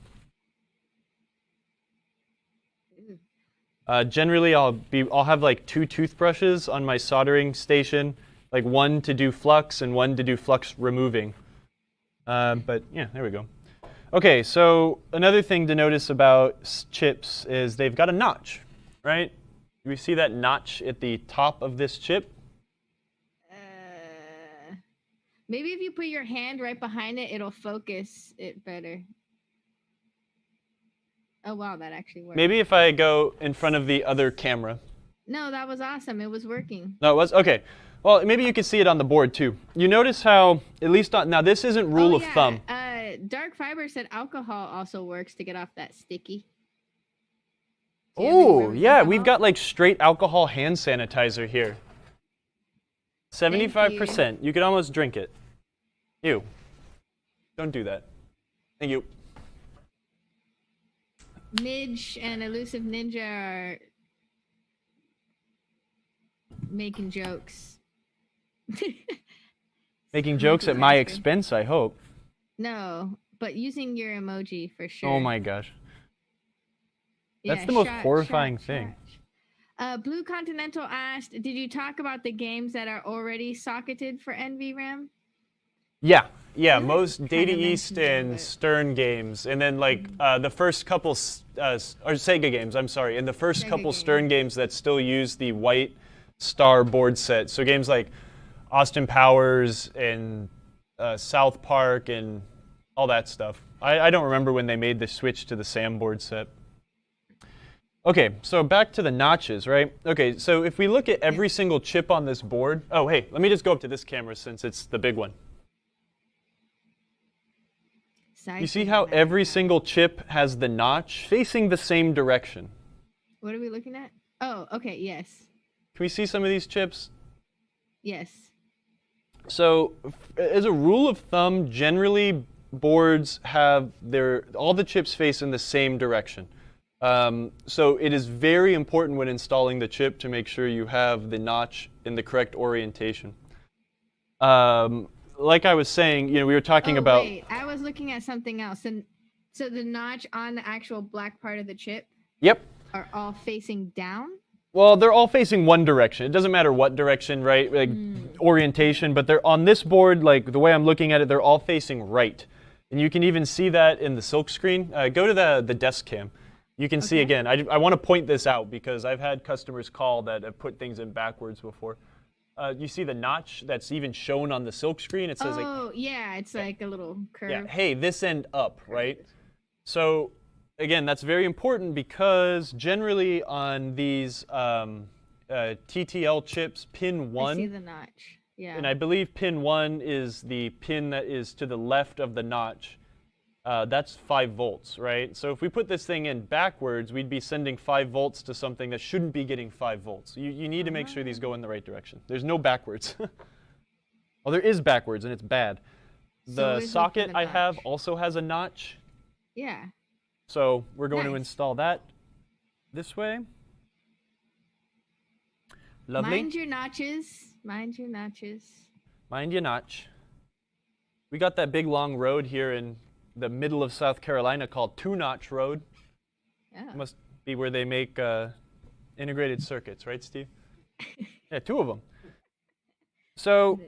Generally, I'll have like 2 toothbrushes on my soldering station, like one to do flux and one to do flux removing. But yeah, there we go. Okay, so another thing to notice about chips is they've got a notch, right? Do we see that notch at the top of this chip? Maybe if you put your hand right behind it, it'll focus it better. Oh, wow, that actually worked. Maybe if I go in front of the other camera. No, that was awesome. It was working. No, it was? Okay. Well, maybe you can see it on the board, too. You notice how, at least on, now this isn't rule of thumb. Dark Fiber said alcohol also works to get off that sticky. Oh, yeah, we've got like straight alcohol hand sanitizer here. 75%. You could almost drink it. Ew. Don't do that. Thank you. Midge and Elusive Ninja are making jokes. Making jokes at my expense, I hope. No, but using your emoji for sure. Oh my gosh. That's the most horrifying thing. Blue Continental asked, did you talk about the games that are already socketed for NvRAM? Yeah, most Data East and Stern games, and then like the first couple, or Sega games, I'm sorry, and the first couple Stern games that still use the white star board set. So games like Austin Powers and South Park and all that stuff. I don't remember when they made the switch to the SAM board set. Okay, so back to the notches, right? Okay, so if we look at every single chip on this board, oh, hey, let me just go up to this camera since it's the big one. You see how every single chip has the notch facing the same direction? What are we looking at? Oh, okay, yes. Can we see some of these chips? Yes. So, as a rule of thumb, generally boards have all the chips face in the same direction. So it is very important when installing the chip to make sure you have the notch in the correct orientation. Like I was saying, we were talking about... Wait, I was looking at something else. And so the notch on the actual black part of the chip are all facing down? Well, they're all facing one direction. It doesn't matter what direction, right? Like orientation, but they're on this board, like the way I'm looking at it, they're all facing right. And you can even see that in the silk screen. Go to the desk cam. You can see again, I want to point this out because I've had customers call that have put things in backwards before. You see the notch that's even shown on the silk screen? It says yeah, it's like a little curve. Yeah, hey, this end up, right? So again, that's very important because generally on these TTL chips, pin 1. I see the notch, yeah. And I believe pin 1 is the pin that is to the left of the notch. That's 5 volts, right? So if we put this thing in backwards, we'd be sending 5 volts to something that shouldn't be getting 5 volts. You need to make sure these go in the right direction. There's no backwards. Well, there is backwards, and it's bad. The socket I have also has a notch. Yeah. So we're going to install that this way. Lovely. Mind your notches. Mind your notches. Mind your notch. We got that big long road here in the middle of South Carolina called Two Notch Road. Yeah. Must be where they make integrated circuits, right, Steve? Yeah, 2 of them. So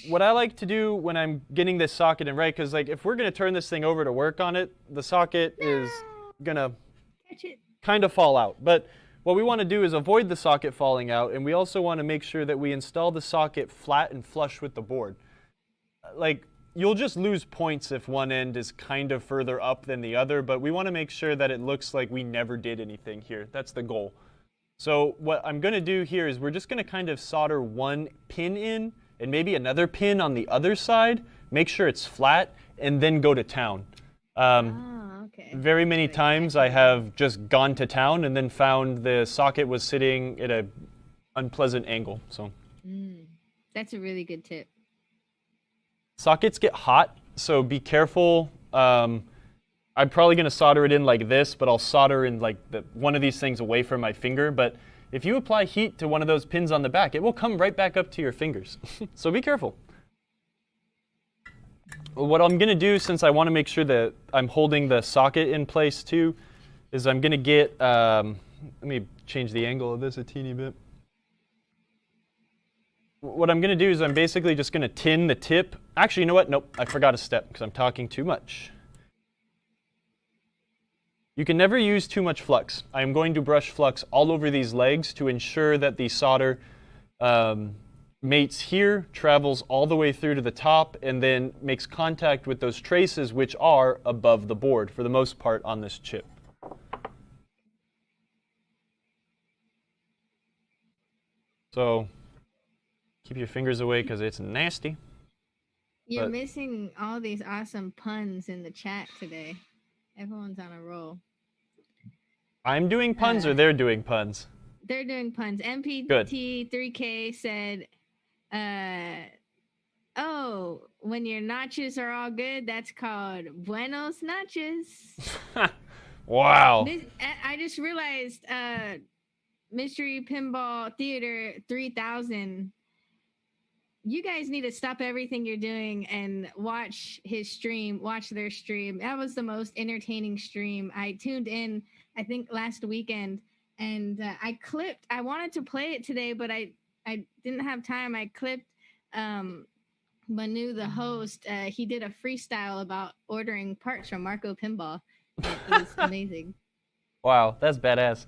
what I like to do when I'm getting this socket in right, because like if we're going to turn this thing over to work on it, the socket is going to kind of fall out. But what we want to do is avoid the socket falling out, and we also want to make sure that we install the socket flat and flush with the board. Like, you'll just lose points if one end is kind of further up than the other, but we want to make sure that it looks like we never did anything here. That's the goal. So what I'm going to do here is we're just going to kind of solder one pin in and maybe another pin on the other side, make sure it's flat, and then go to town. Very many times I have just gone to town and then found the socket was sitting at an unpleasant angle. So that's a really good tip. Sockets get hot, so be careful. I'm probably going to solder it in like this, but I'll solder in like one of these things away from my finger. But if you apply heat to one of those pins on the back, it will come right back up to your fingers. So be careful. What I'm going to do, since I want to make sure that I'm holding the socket in place too, is I'm going to get, let me change the angle of this a teeny bit. What I'm going to do is I'm basically just going to tin the tip. Actually, you know what? Nope, I forgot a step because I'm talking too much. You can never use too much flux. I am going to brush flux all over these legs to ensure that the solder mates here, travels all the way through to the top, and then makes contact with those traces which are above the board for the most part on this chip. So keep your fingers away because it's nasty. You're missing all these awesome puns in the chat today. Everyone's on a roll. I'm doing puns or they're doing puns? They're doing puns. MPT3K said, oh, when your notches are all good, that's called buenos notches. Wow. I just realized Mystery Pinball Theater 3000, you guys need to stop everything you're doing and watch his stream, watch their stream. That was the most entertaining stream. I tuned in, I think, last weekend, and I wanted to play it today, but I didn't have time. I clipped Manu, the host. He did a freestyle about ordering parts from Marco Pinball. It was amazing. Wow, that's badass.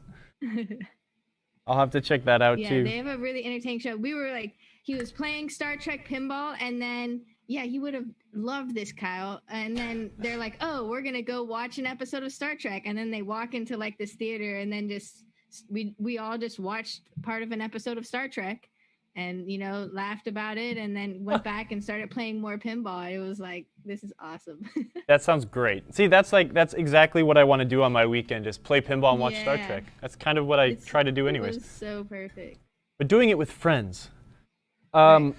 I'll have to check that out too. Yeah, they have a really entertaining show. We were like, he was playing Star Trek Pinball, and then, yeah, you would have loved this, Kyle. And then they're like, oh, we're going to go watch an episode of Star Trek. And then they walk into like this theater, and then just, we all just watched part of an episode of Star Trek and, you know, laughed about it, and then went back and started playing more pinball. It was like, this is awesome. That sounds great. See, that's exactly what I want to do on my weekend, just play pinball and watch Star Trek. That's kind of what I try to do anyways. It was so perfect. But doing it with friends. Right.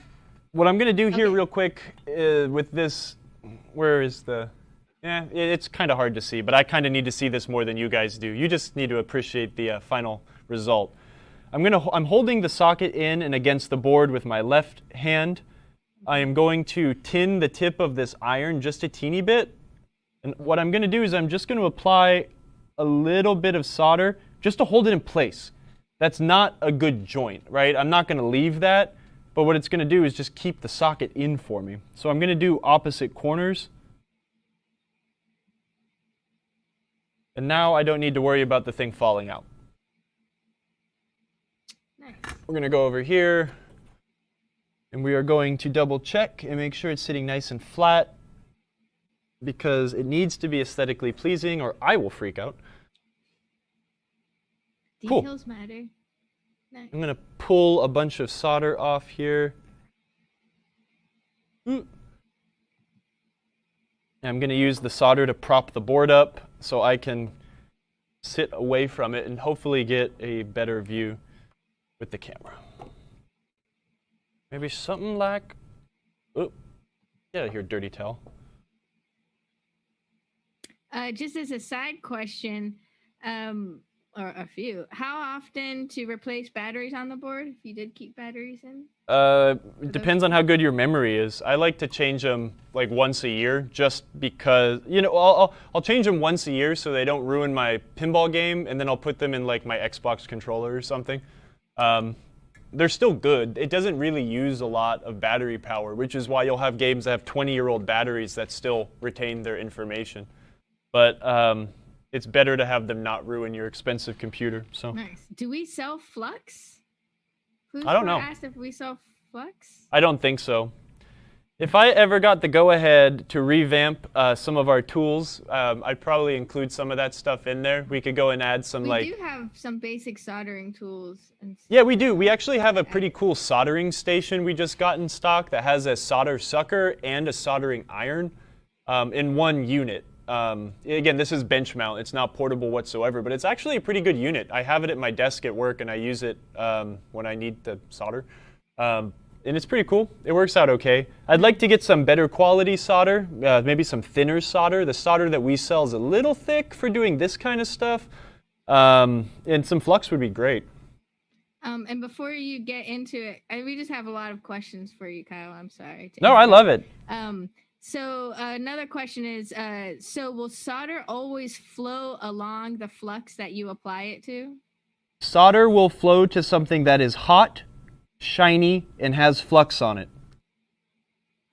What I'm going to do here real quick with this, where is the, it's kind of hard to see, but I kind of need to see this more than you guys do. You just need to appreciate the final result. I'm holding the socket in and against the board with my left hand. I am going to tin the tip of this iron just a teeny bit. And what I'm going to do is I'm just going to apply a little bit of solder just to hold it in place. That's not a good joint, right? I'm not going to leave that, but what it's going to do is just keep the socket in for me. So I'm going to do opposite corners. And now I don't need to worry about the thing falling out. Nice. We're going to go over here, and we are going to double check and make sure it's sitting nice and flat, because it needs to be aesthetically pleasing or I will freak out. Details matter. Nice. I'm going to pull a bunch of solder off here. And I'm going to use the solder to prop the board up so I can sit away from it and hopefully get a better view with the camera. Maybe something like, oh, get out of here, dirty towel. Just as a side question, or a few, how often to replace batteries on the board if you did keep batteries in? It depends on how good your memory is. I like to change them like once a year, just because, you know, I'll change them once a year so they don't ruin my pinball game, and then I'll put them in like my Xbox controller or something. They're still good. It doesn't really use a lot of battery power, which is why you'll have games that have 20-year-old batteries that still retain their information. But it's better to have them not ruin your expensive computer. So. Nice. Do we sell flux? I don't know. Asked if we sell flux. I don't think so. If I ever got the go-ahead to revamp some of our tools, I'd probably include some of that stuff in there. We could go and add some We do have some basic soldering tools. Yeah, we do. We actually have a pretty cool soldering station we just got in stock that has a solder sucker and a soldering iron in one unit. Again, this is bench mount. It's not portable whatsoever, but it's actually a pretty good unit. I have it at my desk at work, and I use it when I need to solder. And it's pretty cool. It works out okay. I'd like to get some better quality solder, maybe some thinner solder. The solder that we sell is a little thick for doing this kind of stuff. And some flux would be great. And before you get into it, we just have a lot of questions for you, Kyle. I'm sorry. No, I love it. So another question is, so will solder always flow along the flux that you apply it to? Solder will flow to something that is hot, shiny, and has flux on it.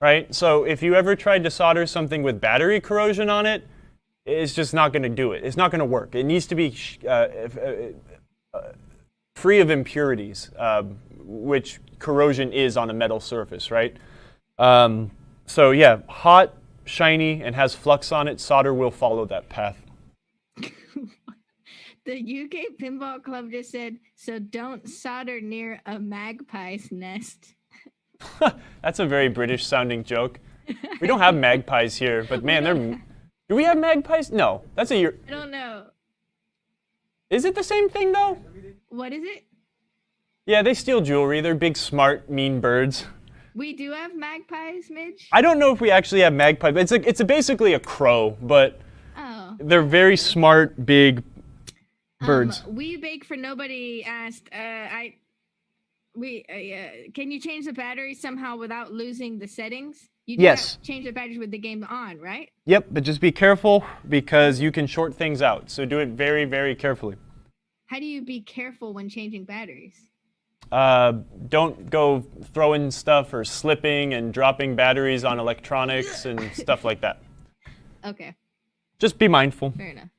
Right? So if you ever tried to solder something with battery corrosion on it, it's just not going to do it. It's not going to work. It needs to be free of impurities, which corrosion is on a metal surface, right? So yeah, hot, shiny, and has flux on it, solder will follow that path. The UK Pinball Club just said, so don't solder near a magpie's nest. That's a very British sounding joke. We don't have magpies here, but man, do we have magpies? No, that's I don't know. Is it the same thing though? What is it? Yeah, they steal jewelry. They're big, smart, mean birds. We do have magpies, Midge? I don't know if we actually have magpies. It's basically a crow, but they're very smart, big birds. We Bake for Nobody asked, can you change the battery somehow without losing the settings? You do Yes. have to change the batteries with the game on, right? Yep, but just be careful because you can short things out. So do it very, very carefully. How do you be careful when changing batteries? Don't go throwing stuff or slipping and dropping batteries on electronics and stuff like that. Okay. Just be mindful. Fair enough.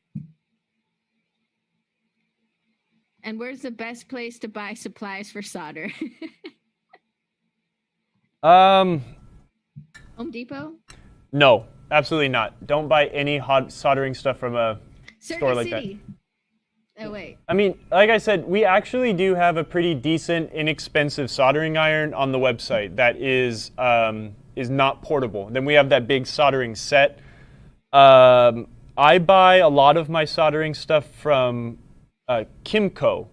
And where's the best place to buy supplies for solder? Home Depot? No, absolutely not. Don't buy any hot soldering stuff from a store like that. Oh, wait. I mean, like I said, we actually do have a pretty decent, inexpensive soldering iron on the website that is not portable. Then we have that big soldering set. I buy a lot of my soldering stuff from Kimco.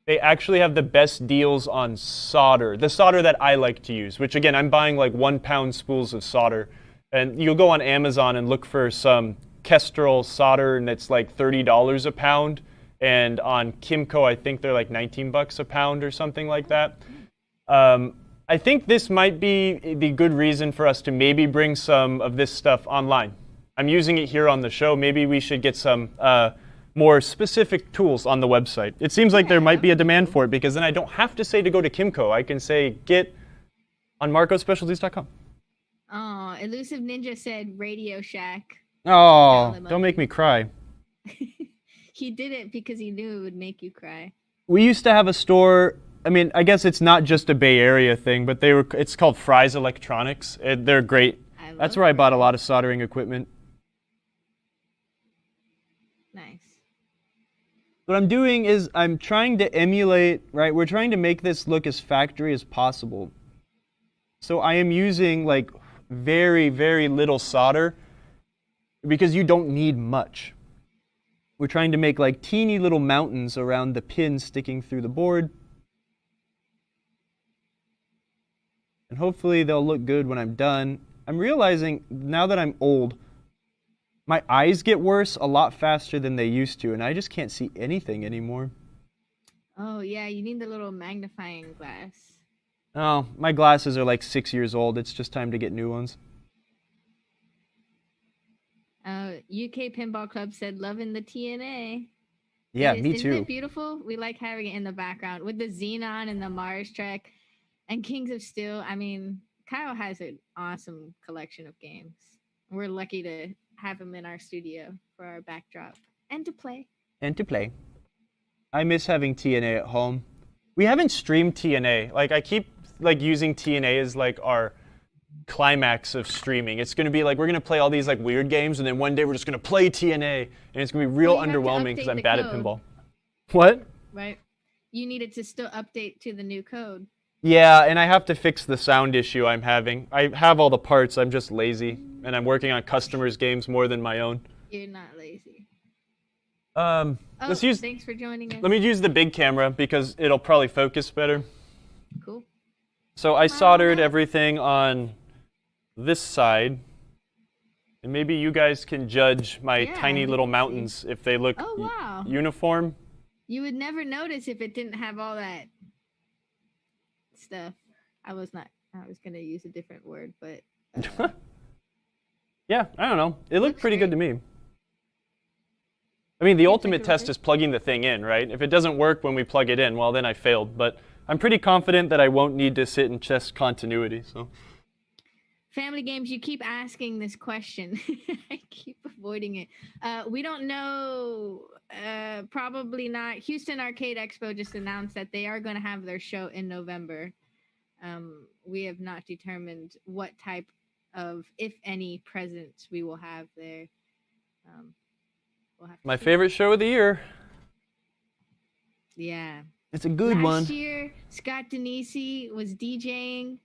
They actually have the best deals on solder, the solder that I like to use, which again, I'm buying like 1 pound spools of solder. And you'll go on Amazon and look for some Kestrel solder, and it's like $30 a pound. And on Kimco, I think they're like $19 a pound or something like that. I think this might be the good reason for us to maybe bring some of this stuff online. I'm using it here on the show. Maybe we should get some more specific tools on the website. It seems like there might be a demand for it, because then I don't have to say to go to Kimco. I can say get on MarcoSpecialties.com. Oh, Elusive Ninja said Radio Shack. Oh, don't make me cry. he did it because he knew it would make you cry. We used to have a store. I mean, I guess it's not just a Bay Area thing, but it's called Fry's Electronics. They're great. That's where I bought a lot of soldering equipment. Nice. What I'm doing is I'm trying to emulate, right? We're trying to make this look as factory as possible. So I am using like very, very little solder because you don't need much. We're trying to make like teeny little mountains around the pins sticking through the board. And hopefully they'll look good when I'm done. I'm realizing now that I'm old, my eyes get worse a lot faster than they used to, and I just can't see anything anymore. Oh, yeah, you need the little magnifying glass. Oh, my glasses are like 6 years old. It's just time to get new ones. UK Pinball Club said, loving the TNA. Yeah, me too. Isn't it beautiful? We like having it in the background with the Xenon and the Mars Trek and Kings of Steel. I mean, Kyle has an awesome collection of games. We're lucky to have him in our studio for our backdrop and to play. I miss having TNA at home. We haven't streamed TNA. Like, I keep like using TNA as like our climax of streaming. It's going to be like we're going to play all these like weird games, and then one day we're just going to play TNA, and it's going to be real underwhelming because I'm bad at pinball. What? Right. You needed to still update to the new code. Yeah, and I have to fix the sound issue I'm having. I have all the parts. I'm just lazy, and I'm working on customers' games more than my own. You're not lazy. Thanks for joining us. Let me use the big camera because it'll probably focus better. Cool. So I soldered everything on this side, and maybe you guys can judge my tiny little mountains if they look uniform. You would never notice if it didn't have all that stuff. I was going to use a different word, but yeah, I don't know. It looked pretty good to me. I mean, the ultimate test is plugging the thing in, right? If it doesn't work when we plug it in, well, then I failed. But I'm pretty confident that I won't need to sit and test continuity. So, Family Games, you keep asking this question. I keep avoiding it. We don't know. Probably not. Houston Arcade Expo just announced that they are going to have their show in November. We have not determined what type of, if any, presents we will have there. My favorite show of the year. Yeah. It's a good one. Last year, Scott Denisi was DJing.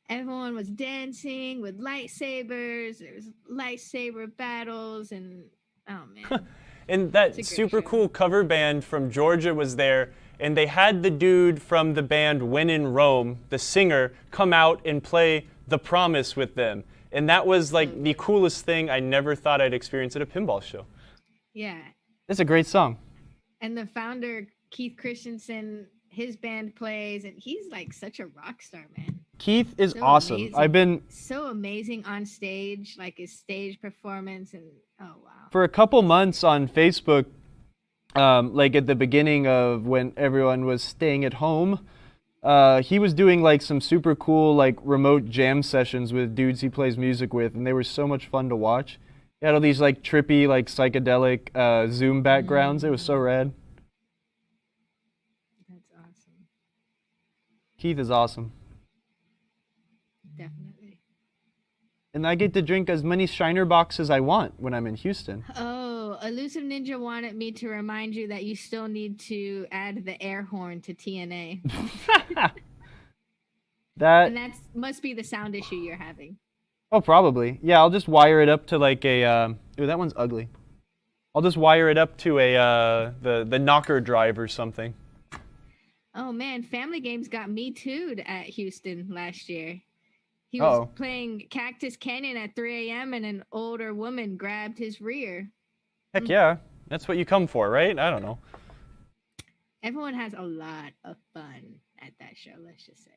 Everyone was dancing with lightsabers. There was lightsaber battles, and oh man. And that super cool cover band from Georgia was there, and they had the dude from the band When in Rome, the singer, come out and play The Promise with them. And that was like the coolest thing I never thought I'd experience at a pinball show. Yeah. It's a great song. And the founder, Keith Christensen, his band plays, and he's like such a rock star, man. Keith is awesome. Amazing. I've been so amazing on stage, like his stage performance, and oh wow. For a couple months on Facebook, like at the beginning of when everyone was staying at home, he was doing like some super cool like remote jam sessions with dudes he plays music with, and they were so much fun to watch. He had all these like trippy, like psychedelic Zoom backgrounds. It was so rad. That's awesome. Keith is awesome. Definitely. And I get to drink as many Shiner Box as I want when I'm in Houston. Oh, Elusive Ninja wanted me to remind you that you still need to add the air horn to TNA. And that must be the sound issue you're having. Oh, probably. Yeah, I'll just wire it up to like a... ooh, that one's ugly. I'll just wire it up to a the knocker drive or something. Oh, man. Family Games got me too'd at Houston last year. He was playing Cactus Canyon at 3 a.m. and an older woman grabbed his rear. Heck yeah. That's what you come for, right? I don't know. Everyone has a lot of fun at that show, let's just say.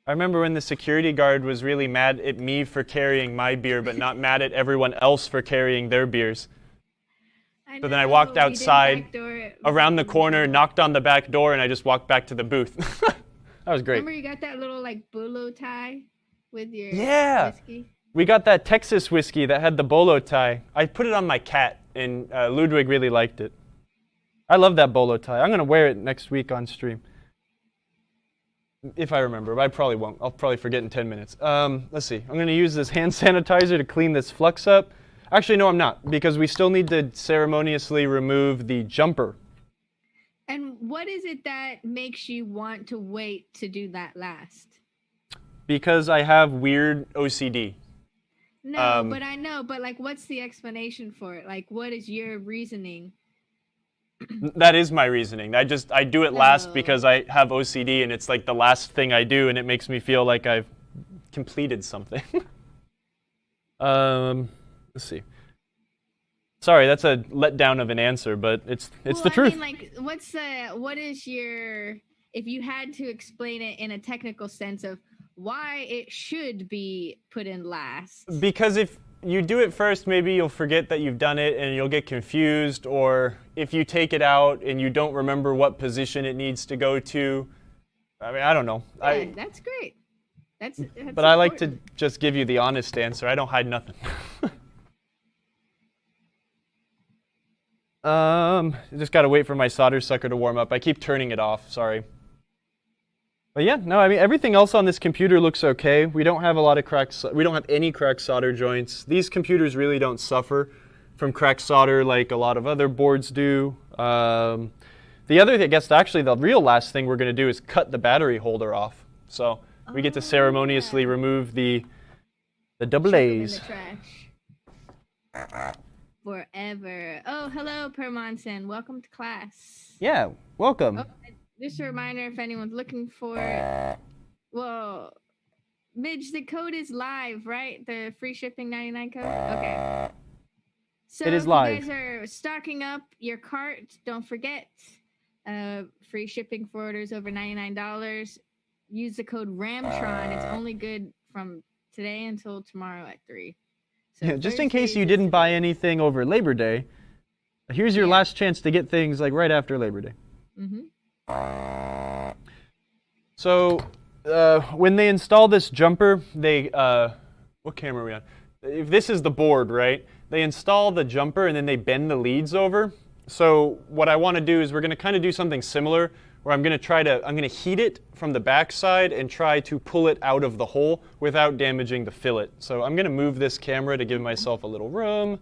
I remember when the security guard was really mad at me for carrying my beer, but not mad at everyone else for carrying their beers. So then I walked outside, around the corner, knocked on the back door, and I just walked back to the booth. That was great. Remember you got that little like bolo tie with your whiskey? We got that Texas whiskey that had the bolo tie. I put it on my cat, and Ludwig really liked it. I love that bolo tie. I'm going to wear it next week on stream. If I remember, but I probably won't. I'll probably forget in 10 minutes. Let's see. I'm going to use this hand sanitizer to clean this flux up. Actually, no, I'm not, because we still need to ceremoniously remove the jumper. And what is it that makes you want to wait to do that last? Because I have weird OCD. No, but I know. But like, what's the explanation for it? Like, what is your reasoning? That is my reasoning. I do it last because I have OCD, and it's like the last thing I do, and it makes me feel like I've completed something. Let's see. Sorry, that's a letdown of an answer, but it's the truth. I mean, like, what is your, if you had to explain it in a technical sense of why it should be put in last? Because if you do it first, maybe you'll forget that you've done it and you'll get confused, or if you take it out and you don't remember what position it needs to go to. I mean, I don't know. Yeah, that's great. That's but important. I like to just give you the honest answer. I don't hide nothing. Just got to wait for my solder sucker to warm up. I keep turning it off, sorry. But yeah, no, I mean, everything else on this computer looks okay. We don't have a lot of cracks. We don't have any cracked solder joints. These computers really don't suffer from cracked solder like a lot of other boards do. The other thing, I guess, actually, the real last thing we're going to do is cut the battery holder off. So we get to ceremoniously remove the double A's. Forever. Oh, hello, Permonson. Welcome to class. Yeah, welcome. Oh, just a reminder, if anyone's looking for it. Well, Midge, the code is live, right? The free shipping 99 code? Okay. So it is if live. You guys are stocking up your cart, don't forget, free shipping for orders over $99. Use the code RAMTRON. It's only good from today until tomorrow at 3. So yeah, just in case you didn't buy anything over Labor Day, here's your last chance to get things like right after Labor Day. Mm-hmm. So when they install this jumper, they what camera are we on? If this is the board, right? They install the jumper and then they bend the leads over. So what I want to do is we're going to kind of do something similar, where I'm going to heat it from the back side and try to pull it out of the hole without damaging the fillet. So I'm going to move this camera to give myself a little room.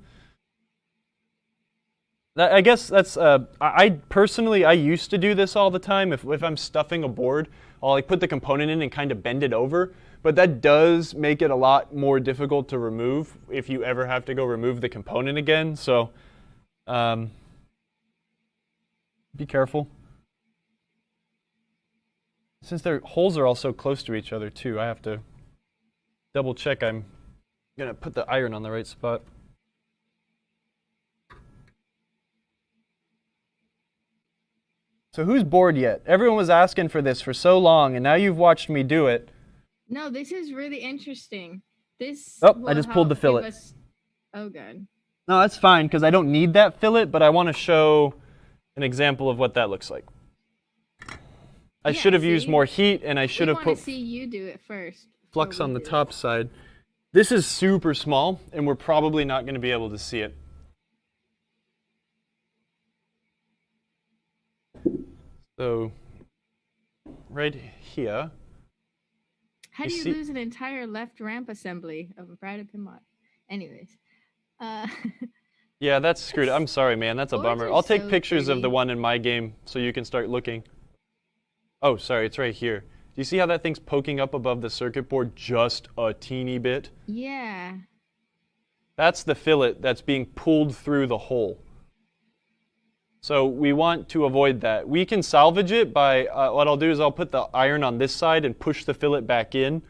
I guess that's, I personally used to do this all the time. If I'm stuffing a board, I'll like put the component in and kind of bend it over. But that does make it a lot more difficult to remove if you ever have to go remove the component again. So be careful. Since their holes are all so close to each other too, I have to double check I'm going to put the iron on the right spot. So who's bored yet? Everyone was asking for this for so long, and now you've watched me do it. No, this is really interesting. This. Oh, I just pulled the fillet. Oh, God. No, that's fine, because I don't need that fillet, but I want to show an example of what that looks like. I should have used more heat, and I should have put. I want to see you do it first. Flux on the top side. This is super small, and we're probably not going to be able to see it. So, right here. How do you lose an entire left ramp assembly of a Pride of Pinball? Anyways. Yeah, that's screwed. I'm sorry, man. That's a bummer. I'll take pictures pretty. of the one in my game so you can start looking. Oh, sorry. It's right here. Do you see how that thing's poking up above the circuit board just a teeny bit? Yeah. That's the fillet that's being pulled through the hole. So we want to avoid that. We can salvage it by, what I'll do is I'll put the iron on this side and push the fillet back in.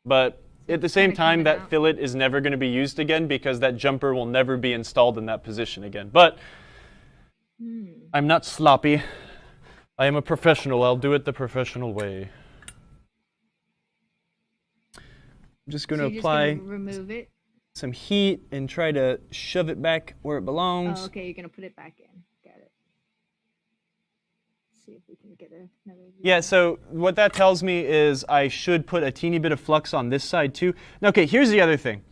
But at the same time, that fillet is never going to be used again because that jumper will never be installed in that position again. But I'm not sloppy. I am a professional. I'll do it the professional way. I'm just going to apply remove it. Some heat and try to shove it back where it belongs. Oh, okay. You're going to put it back in. Got it. See if we can get another view. Yeah, so what that tells me is I should put a teeny bit of flux on this side too. Now, okay, here's the other thing.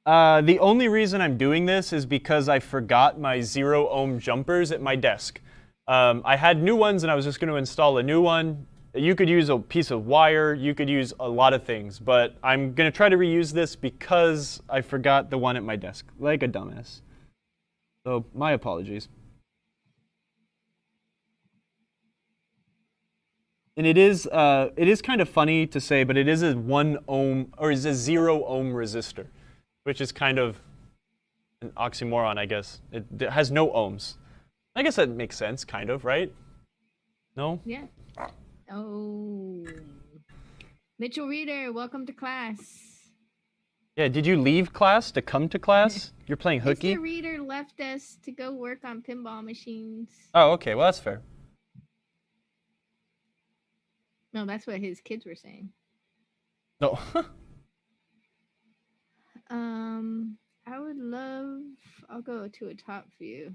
The only reason I'm doing this is because I forgot my 0-ohm jumpers at my desk. I had new ones and I was just going to install a new one. You could use a piece of wire, you could use a lot of things, but I'm going to try to reuse this because I forgot the one at my desk, like a dumbass. So, my apologies. And it is kind of funny to say, but it is a 1-ohm, or is a 0-ohm resistor, which is kind of an oxymoron, I guess. It has no ohms. I guess that makes sense, kind of, right? No? Yeah. Oh. Mitchell Reader, welcome to class. Yeah, did you leave class to come to class? You're playing hooky? Mr. Reader left us to go work on pinball machines. Oh, okay. Well, that's fair. No, that's what his kids were saying. No. I would love... I'll go to a top view.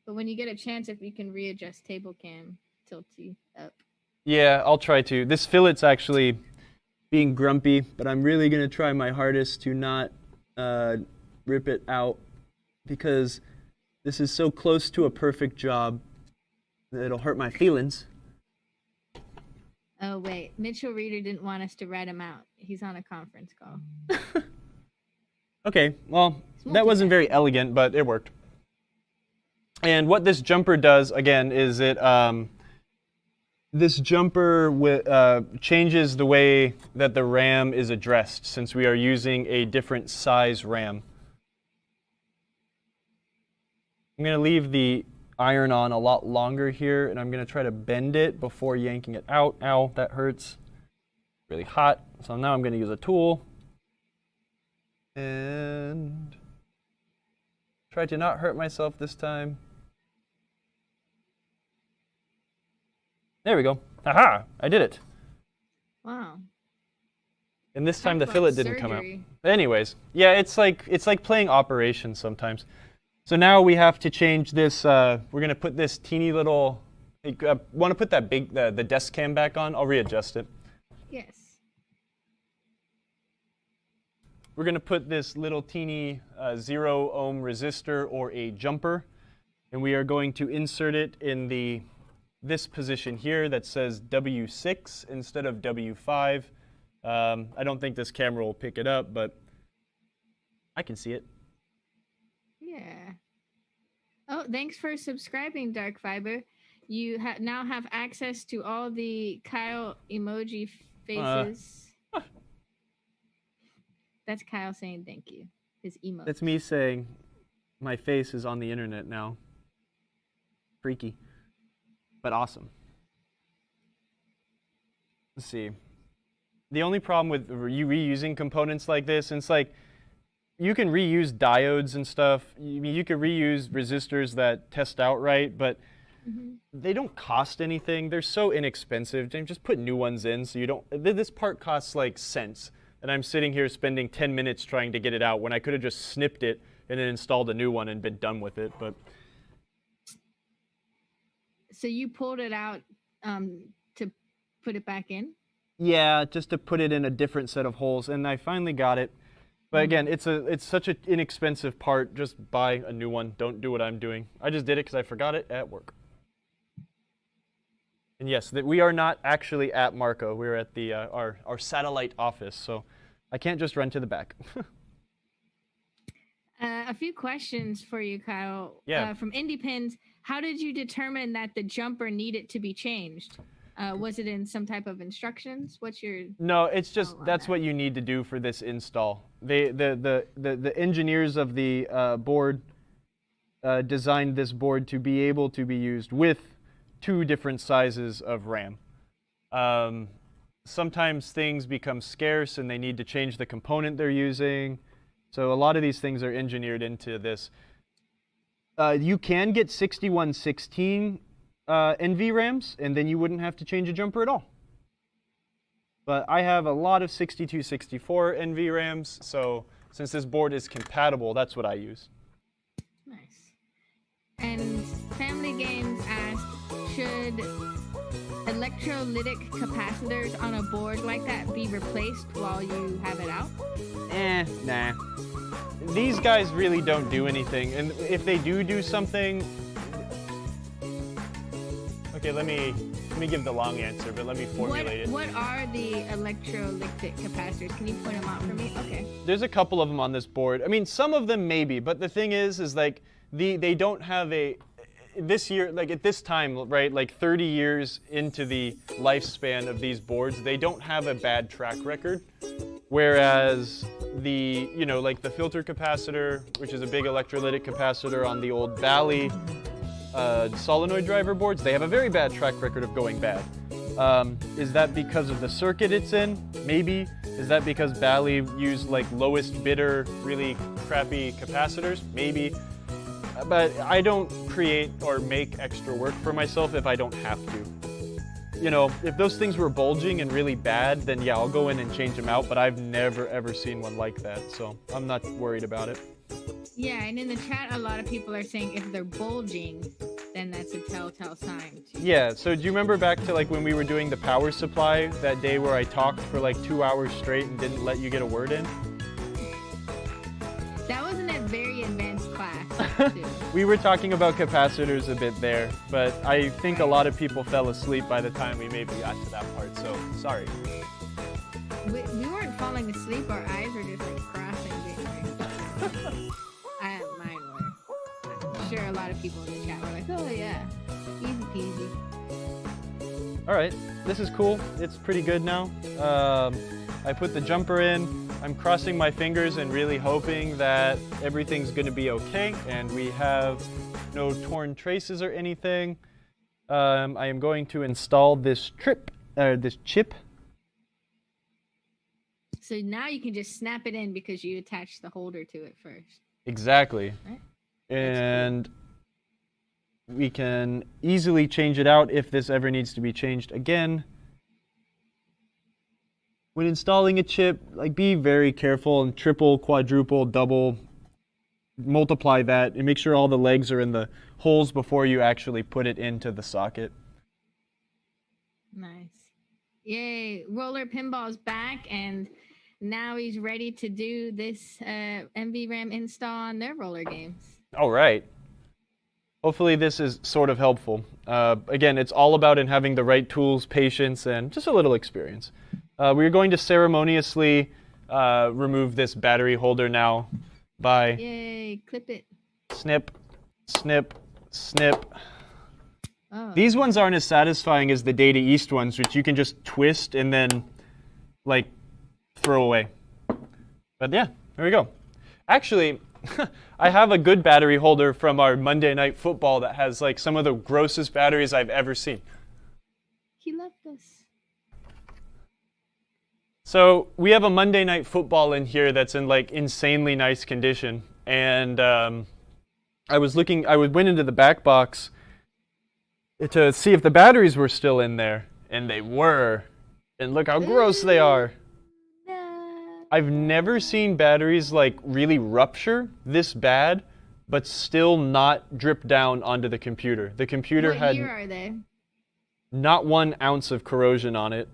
But when you get a chance, if you can readjust table cam, tilt you up. Yeah, I'll try to. This fillet's actually being grumpy, but I'm really going to try my hardest to not rip it out because this is so close to a perfect job that it'll hurt my feelings. Oh, wait. Mitchell Reader didn't want us to write him out. He's on a conference call. Okay, well, that wasn't very elegant, but it worked. And what this jumper does, again, is this jumper changes the way that the RAM is addressed since we are using a different size RAM. I'm going to leave the iron on a lot longer here, and I'm going to try to bend it before yanking it out. Ow, that hurts. Really hot. So now I'm going to use a tool and try to not hurt myself this time. There we go. Aha! I did it. Wow. And this time the fillet didn't come out. But anyways, yeah, it's like playing operations sometimes. So now we have to change this. We're gonna put this teeny little. Want to put that big the desk cam back on? I'll readjust it. Yes. We're gonna put this little teeny 0-ohm resistor or a jumper, and we are going to insert it in this position here that says W6 instead of W5. I don't think this camera will pick it up, but I can see it. Yeah. Oh, thanks for subscribing, Dark Fiber. You now have access to all the Kyle emoji faces. That's Kyle saying thank you. His emoji. That's me saying my face is on the internet now. Freaky. But awesome. Let's see. The only problem with you reusing components like this, and it's like you can reuse diodes and stuff. You could reuse resistors that test out right, but they don't cost anything. They're so inexpensive. Just put new ones in so you don't. This part costs like cents, and I'm sitting here spending 10 minutes trying to get it out when I could have just snipped it and then installed a new one and been done with it. But so you pulled it out to put it back in? Yeah, just to put it in a different set of holes, and I finally got it. But again, it's such an inexpensive part. Just buy a new one. Don't do what I'm doing. I just did it because I forgot it at work. And yes, we are not actually at Marco. We're at the our satellite office, so I can't just run to the back. A few questions for you, Kyle. Yeah. From Indie Pins, how did you determine that the jumper needed to be changed? Was it in some type of instructions? What's your... No, it's just that's what you need to do for this install. The engineers of the board designed this board to be able to be used with 2 different sizes of RAM. Sometimes things become scarce and they need to change the component they're using. So a lot of these things are engineered into this. You can get 6116 NvRAMs, and then you wouldn't have to change a jumper at all. But I have a lot of 6264 NvRAMs, so since this board is compatible, that's what I use. Nice. And Family Games asked, should electrolytic capacitors on a board like that be replaced while you have it out? Nah. these guys really don't do anything, and if they do something, okay, let me give the long answer, but let me formulate it. What are the electrolytic capacitors? Can you point them out for me? Okay. There's a couple of them on this board. I mean, some of them maybe, but the thing is like they don't have this year, like at this time, right, like 30 years into the lifespan of these boards, they don't have a bad track record. Whereas the, like the filter capacitor, which is a big electrolytic capacitor on the old Bally solenoid driver boards, they have a very bad track record of going bad. Is that because of the circuit it's in? Maybe. Is that because Bally used like lowest bidder, really crappy capacitors? Maybe. But I don't create or make extra work for myself if I don't have to. If those things were bulging and really bad, then yeah, I'll go in and change them out, but I've never ever seen one like that, so I'm not worried about it. Yeah, and in the chat, a lot of people are saying if they're bulging, then that's a telltale sign. Yeah, so do you remember back to like when we were doing the power supply that day where I talked for like 2 hours straight and didn't let you get a word in? That wasn't a very advanced class. We were talking about capacitors a bit there, but I think a lot of people fell asleep by the time we maybe got to that part, so sorry. We weren't falling asleep, our eyes were just like crossing. Mine were. I'm sure a lot of people in the chat were like, oh yeah, easy peasy. All right, this is cool. It's pretty good now. I put the jumper in. I'm crossing my fingers and really hoping that everything's going to be okay and we have no torn traces or anything. I am going to install this chip. So now you can just snap it in because you attached the holder to it first. Exactly. Right. And we can easily change it out if this ever needs to be changed again. When installing a chip, like be very careful and triple, quadruple, double, multiply that and make sure all the legs are in the holes before you actually put it into the socket. Nice. Yay, Roller Pinball's back and now he's ready to do this NvRAM install on their roller games. All right. Hopefully this is sort of helpful. Again, it's all about having the right tools, patience, and just a little experience. We're going to ceremoniously remove this battery holder now by... Yay, clip it. Snip, snip, snip. Oh. These ones aren't as satisfying as the Data East ones, which you can just twist and then, like, throw away. But yeah, there we go. Actually, I have a good battery holder from our Monday Night Football that has, like, some of the grossest batteries I've ever seen. He left us. So we have a Monday Night Football in here that's in like insanely nice condition, and I went into the back box to see if the batteries were still in there, and they were. And look how gross they are. I've never seen batteries like really rupture this bad, but still not drip down onto the computer. The computer What had year are they? not 1 ounce of corrosion on it.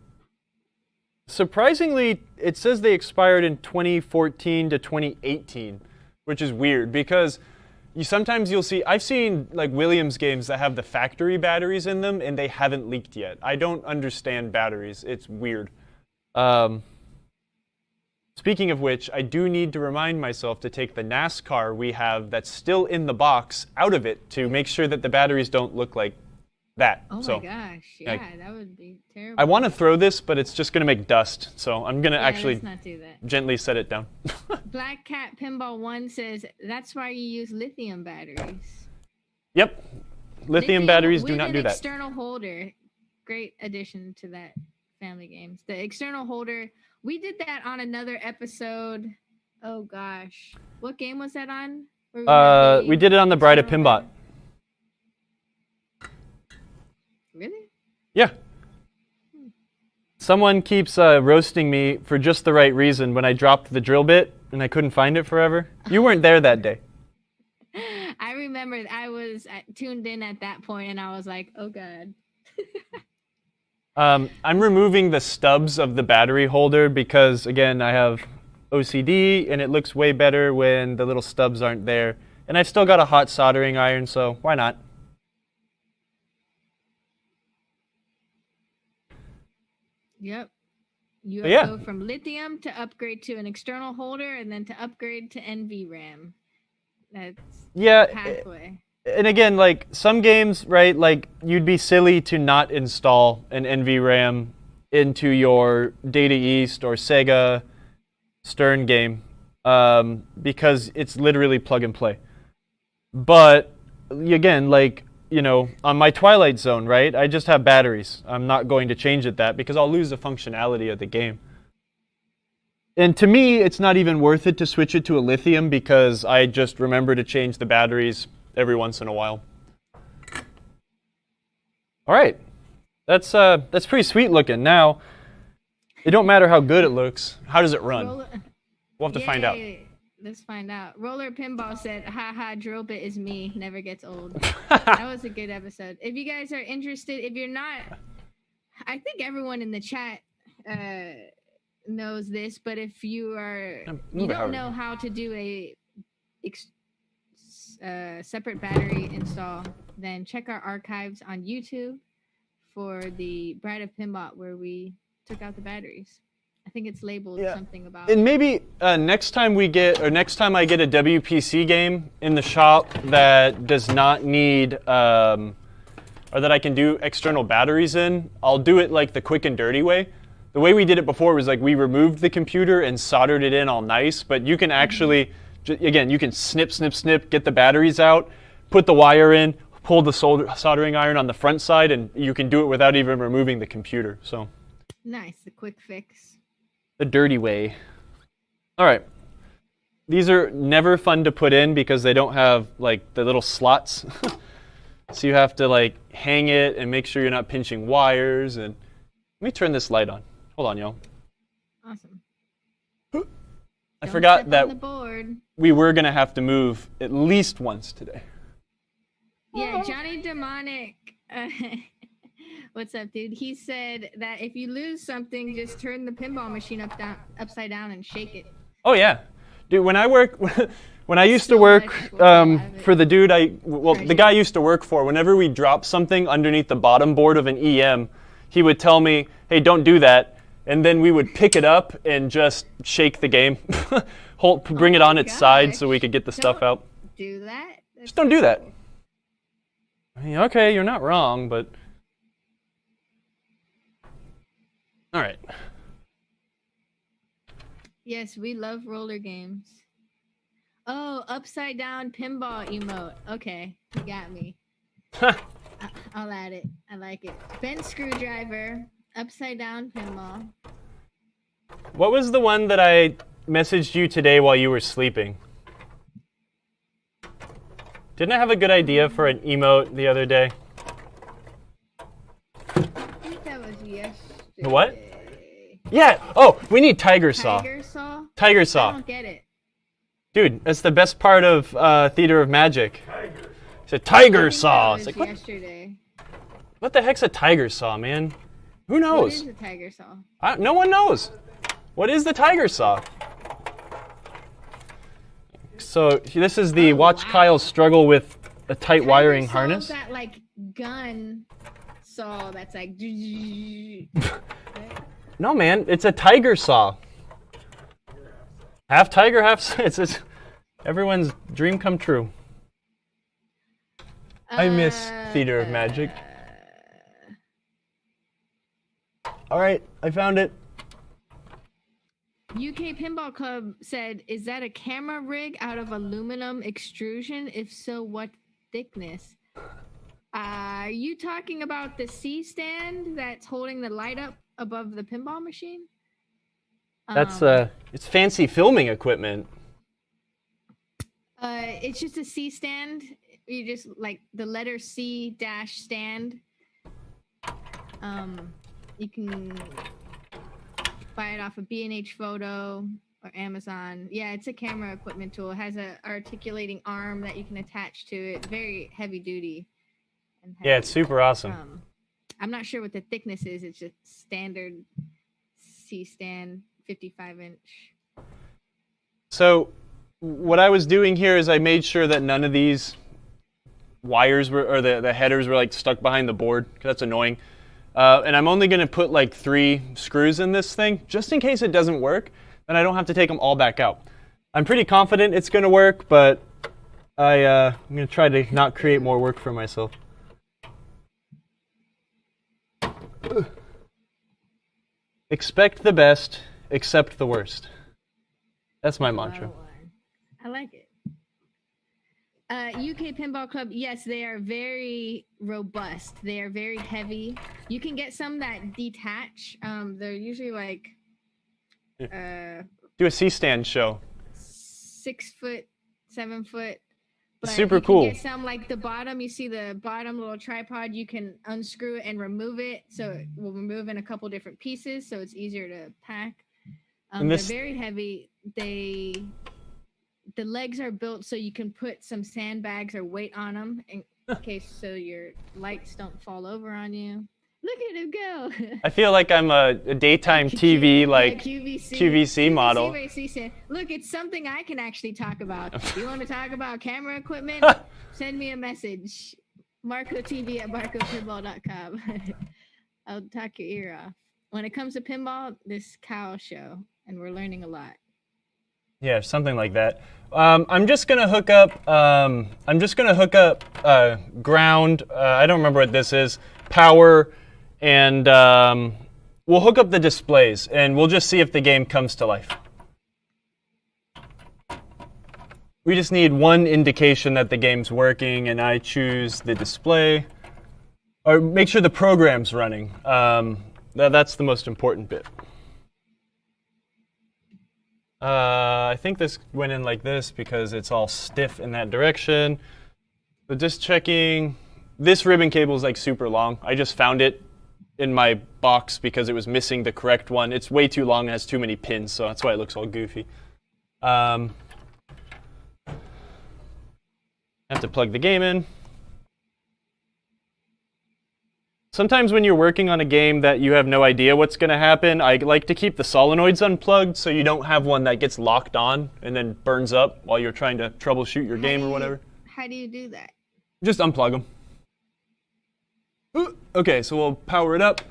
Surprisingly, it says they expired in 2014 to 2018, which is weird because sometimes you'll see, I've seen like Williams games that have the factory batteries in them and they haven't leaked yet. I don't understand batteries. It's weird. Speaking of which, I do need to remind myself to take the NASCAR we have that's still in the box out of it to make sure that the batteries don't look like that. Oh my gosh, yeah, that would be terrible. I want to throw this, but it's just going to make dust, so I'm going to actually let's not do that. Gently set it down. Black Cat Pinball 1 says, that's why you use lithium batteries. Yep. Lithium batteries do not do that. External holder, great addition to that family games. The external holder, we did that on another episode. Oh gosh. What game was that on? We did it on the Bride of Pinbot. Really? Yeah. Someone keeps roasting me for just the right reason when I dropped the drill bit and I couldn't find it forever. You weren't there that day. I remember I was tuned in at that point and I was like, oh God. I'm removing the stubs of the battery holder because, again, I have OCD, and it looks way better when the little stubs aren't there. And I've still got a hot soldering iron, so why not? Yep. You go from lithium to upgrade to an external holder, and then to upgrade to NvRAM. That's the pathway. And again, like some games, right, like you'd be silly to not install an NvRAM into your Data East or Sega Stern game because it's literally plug and play. But again, like, you know, on my Twilight Zone, right, I just have batteries. I'm not going to change that because I'll lose the functionality of the game. And to me, it's not even worth it to switch it to a lithium because I just remember to change the batteries every once in a while. All right, that's pretty sweet looking. Now, it don't matter how good it looks. How does it run? We'll have to find out. Let's find out. Roller Pinball said, haha, drill bit is me. Never gets old. That was a good episode. If you guys are interested, if you're not, I think everyone in the chat knows this, but if you don't know how to do a separate battery install, then check our archives on YouTube for the Bride of Pinball where we took out the batteries. I think it's labeled something about. And maybe next time I get a WPC game in the shop that does not need, or that I can do external batteries in, I'll do it like the quick and dirty way. The way we did it before was like we removed the computer and soldered it in all nice, but you can actually, again, you can snip, get the batteries out, put the wire in, pull the soldering iron on the front side, and you can do it without even removing the computer. So nice, the quick fix. The dirty way. All right. These are never fun to put in because they don't have like the little slots. So you have to like hang it and make sure you're not pinching wires. And let me turn this light on. Hold on, y'all. Awesome. I forgot that we were going to have to move at least once today. Yeah, Johnny Demonic. What's up, dude? He said that if you lose something, just turn the pinball machine upside down and shake it. Oh yeah, dude. When I used to work for the dude the guy I used to work for, whenever we dropped something underneath the bottom board of an EM, he would tell me, "Hey, don't do that," and then we would pick it up and just shake the game, bring it on its side so we could get the stuff out. Do that. Just don't do that. I mean, okay, you're not wrong, but. All right. Yes, we love roller games. Oh, upside down pinball emote. Okay, you got me. I'll add it. I like it. Ben Screwdriver, upside down pinball. What was the one that I messaged you today while you were sleeping? Didn't I have a good idea for an emote the other day? I think that was yesterday. What? Yeah. Oh, we need Tiger Saw. Tiger Saw? Tiger Saw. I don't get it. Dude, that's the best part of Theater of Magic. It's a Tiger Saw. It's like, yesterday. What the heck's a Tiger Saw, man? Who knows? What is a Tiger Saw? No one knows. What is the Tiger Saw? So this is the watch Kyle struggle with a tight wiring harness. That like gun saw that's like. No, man, it's a Tiger Saw. Half tiger, half. It's everyone's dream come true. I miss Theater of Magic. All right, I found it. UK Pinball Club said, "Is that a camera rig out of aluminum extrusion? If so, what thickness?" Are you talking about the C stand that's holding the light up above the pinball machine? That's it's fancy filming equipment. It's just a C stand. You just like the letter C dash stand. You can buy it off of B&H Photo or Amazon. Yeah, it's a camera equipment tool. It has a articulating arm that you can attach to it. Very heavy duty. And heavy. Yeah, it's super awesome. I'm not sure what the thickness is. It's just standard C stand, 55-inch. So what I was doing here is I made sure that none of these wires were, or the headers were like stuck behind the board, because that's annoying. And I'm only going to put like 3 screws in this thing, just in case it doesn't work, and I don't have to take them all back out. I'm pretty confident it's going to work, but I'm going to try to not create more work for myself. Expect the best, accept the worst. That's my mantra. I like it. UK Pinball Club, yes, they are very robust. They are very heavy. You can get some that detach. They're usually like do a C-stand show. 6 foot, 7 foot. But super you cool. can get some like the bottom. You see the bottom little tripod. You can unscrew it and remove it, so it will remove in a couple different pieces, so it's easier to pack. They're very heavy. The legs are built so you can put some sandbags or weight on them in case so your lights don't fall over on you. Look at him go. I feel like I'm a daytime TV like QVC model. Look, it's something I can actually talk about. You want to talk about camera equipment? Send me a message. MarcoTV at MarcoPinball.com. I'll talk your ear off. When it comes to pinball, this cow show, and we're learning a lot. Yeah, something like that. I'm just gonna hook up. Ground. I don't remember what this is. Power, and we'll hook up the displays, and we'll just see if the game comes to life. We just need one indication that the game's working, and I choose the display, or make sure the program's running. That's the most important bit. I think this went in like this because it's all stiff in that direction. But just checking, this ribbon cable is like super long. I just found it in my box because it was missing the correct one. It's way too long and has too many pins, so that's why it looks all goofy. I have to plug the game in. Sometimes when you're working on a game that you have no idea what's going to happen, I like to keep the solenoids unplugged so you don't have one that gets locked on and then burns up while you're trying to troubleshoot your game or whatever. How do you do that? Just unplug them. Ooh, okay, so we'll power it up.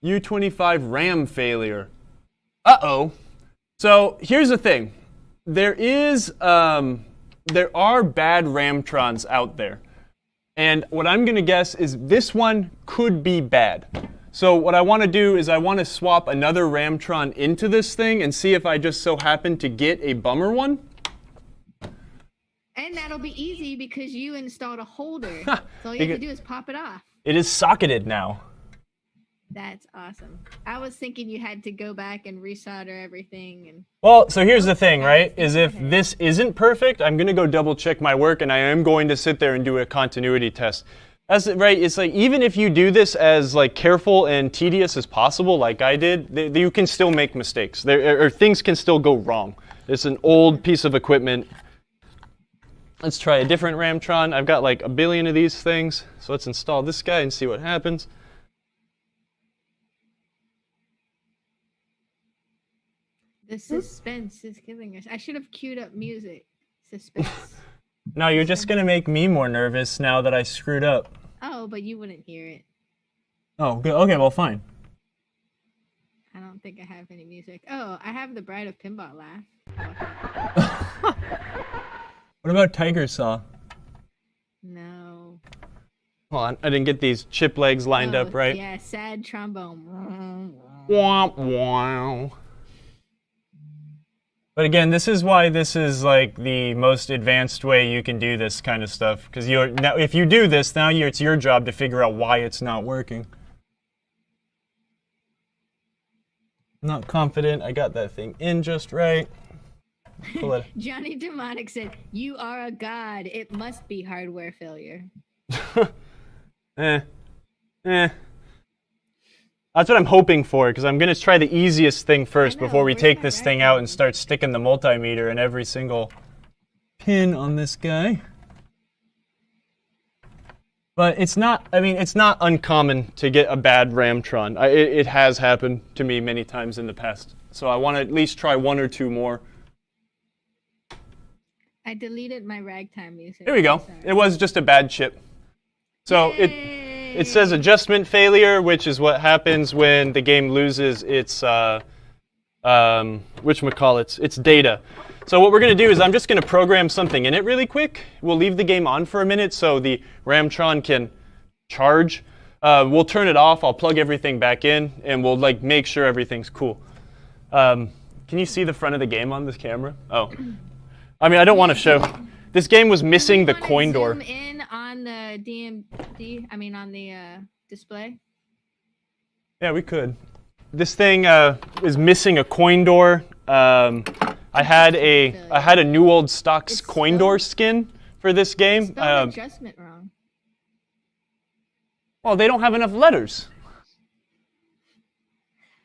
U25 RAM failure. Uh-oh. So here's the thing. There are bad Ramtrons out there. And what I'm going to guess is this one could be bad. So what I want to do is I want to swap another Ramtron into this thing and see if I just so happen to get a bummer one. And that'll be easy because you installed a holder. So all you have to do is pop it off. It is socketed now. That's awesome. I was thinking you had to go back and resolder everything. And well, so here's the thing, right? Is if this isn't perfect, I'm going to go double check my work, and I am going to sit there and do a continuity test. That's right. It's like even if you do this as like careful and tedious as possible, like I did, you can still make mistakes. Or things can still go wrong. It's an old piece of equipment. Let's try a different Ramtron. I've got like a billion of these things, so let's install this guy and see what happens. The suspense is killing us. I should have queued up music. Suspense. No, you're just going to make me more nervous now that I screwed up. Oh, but you wouldn't hear it. Oh, good. Okay, well, fine. I don't think I have any music. Oh, I have the Bride of Pinball laugh. What about Tiger Saw? No. Hold on, I didn't get these chip legs lined up right. Yeah, sad trombone. Womp wow. But again, this is why this is like the most advanced way you can do this kind of stuff. Because now, if you do this, now it's your job to figure out why it's not working. I'm not confident I got that thing in just right. Johnny Demonic said, "You are a god. It must be hardware failure." That's what I'm hoping for, because I'm going to try the easiest thing first before we take this thing out and start sticking the multimeter in every single pin on this guy. But it's not, I mean, it's not uncommon to get a bad Ramtron. It has happened to me many times in the past. So I want to at least try one or two more. I deleted my ragtime music. There we go. Sorry. It was just a bad chip. So it says adjustment failure, which is what happens when the game loses its its data. So what we're going to do is I'm just going to program something in it really quick. We'll leave the game on for a minute so the Ramtron can charge. We'll turn it off. I'll plug everything back in, and we'll make sure everything's cool. Can you see the front of the game on this camera? Oh, I mean, I don't want to show. This game was missing the coin door. Zoom in on the DMD. I mean, on the display. Yeah, we could. This thing is missing a coin door. I had a new old stocks coin door skin for this game. Spelled adjustment wrong. Well, they don't have enough letters.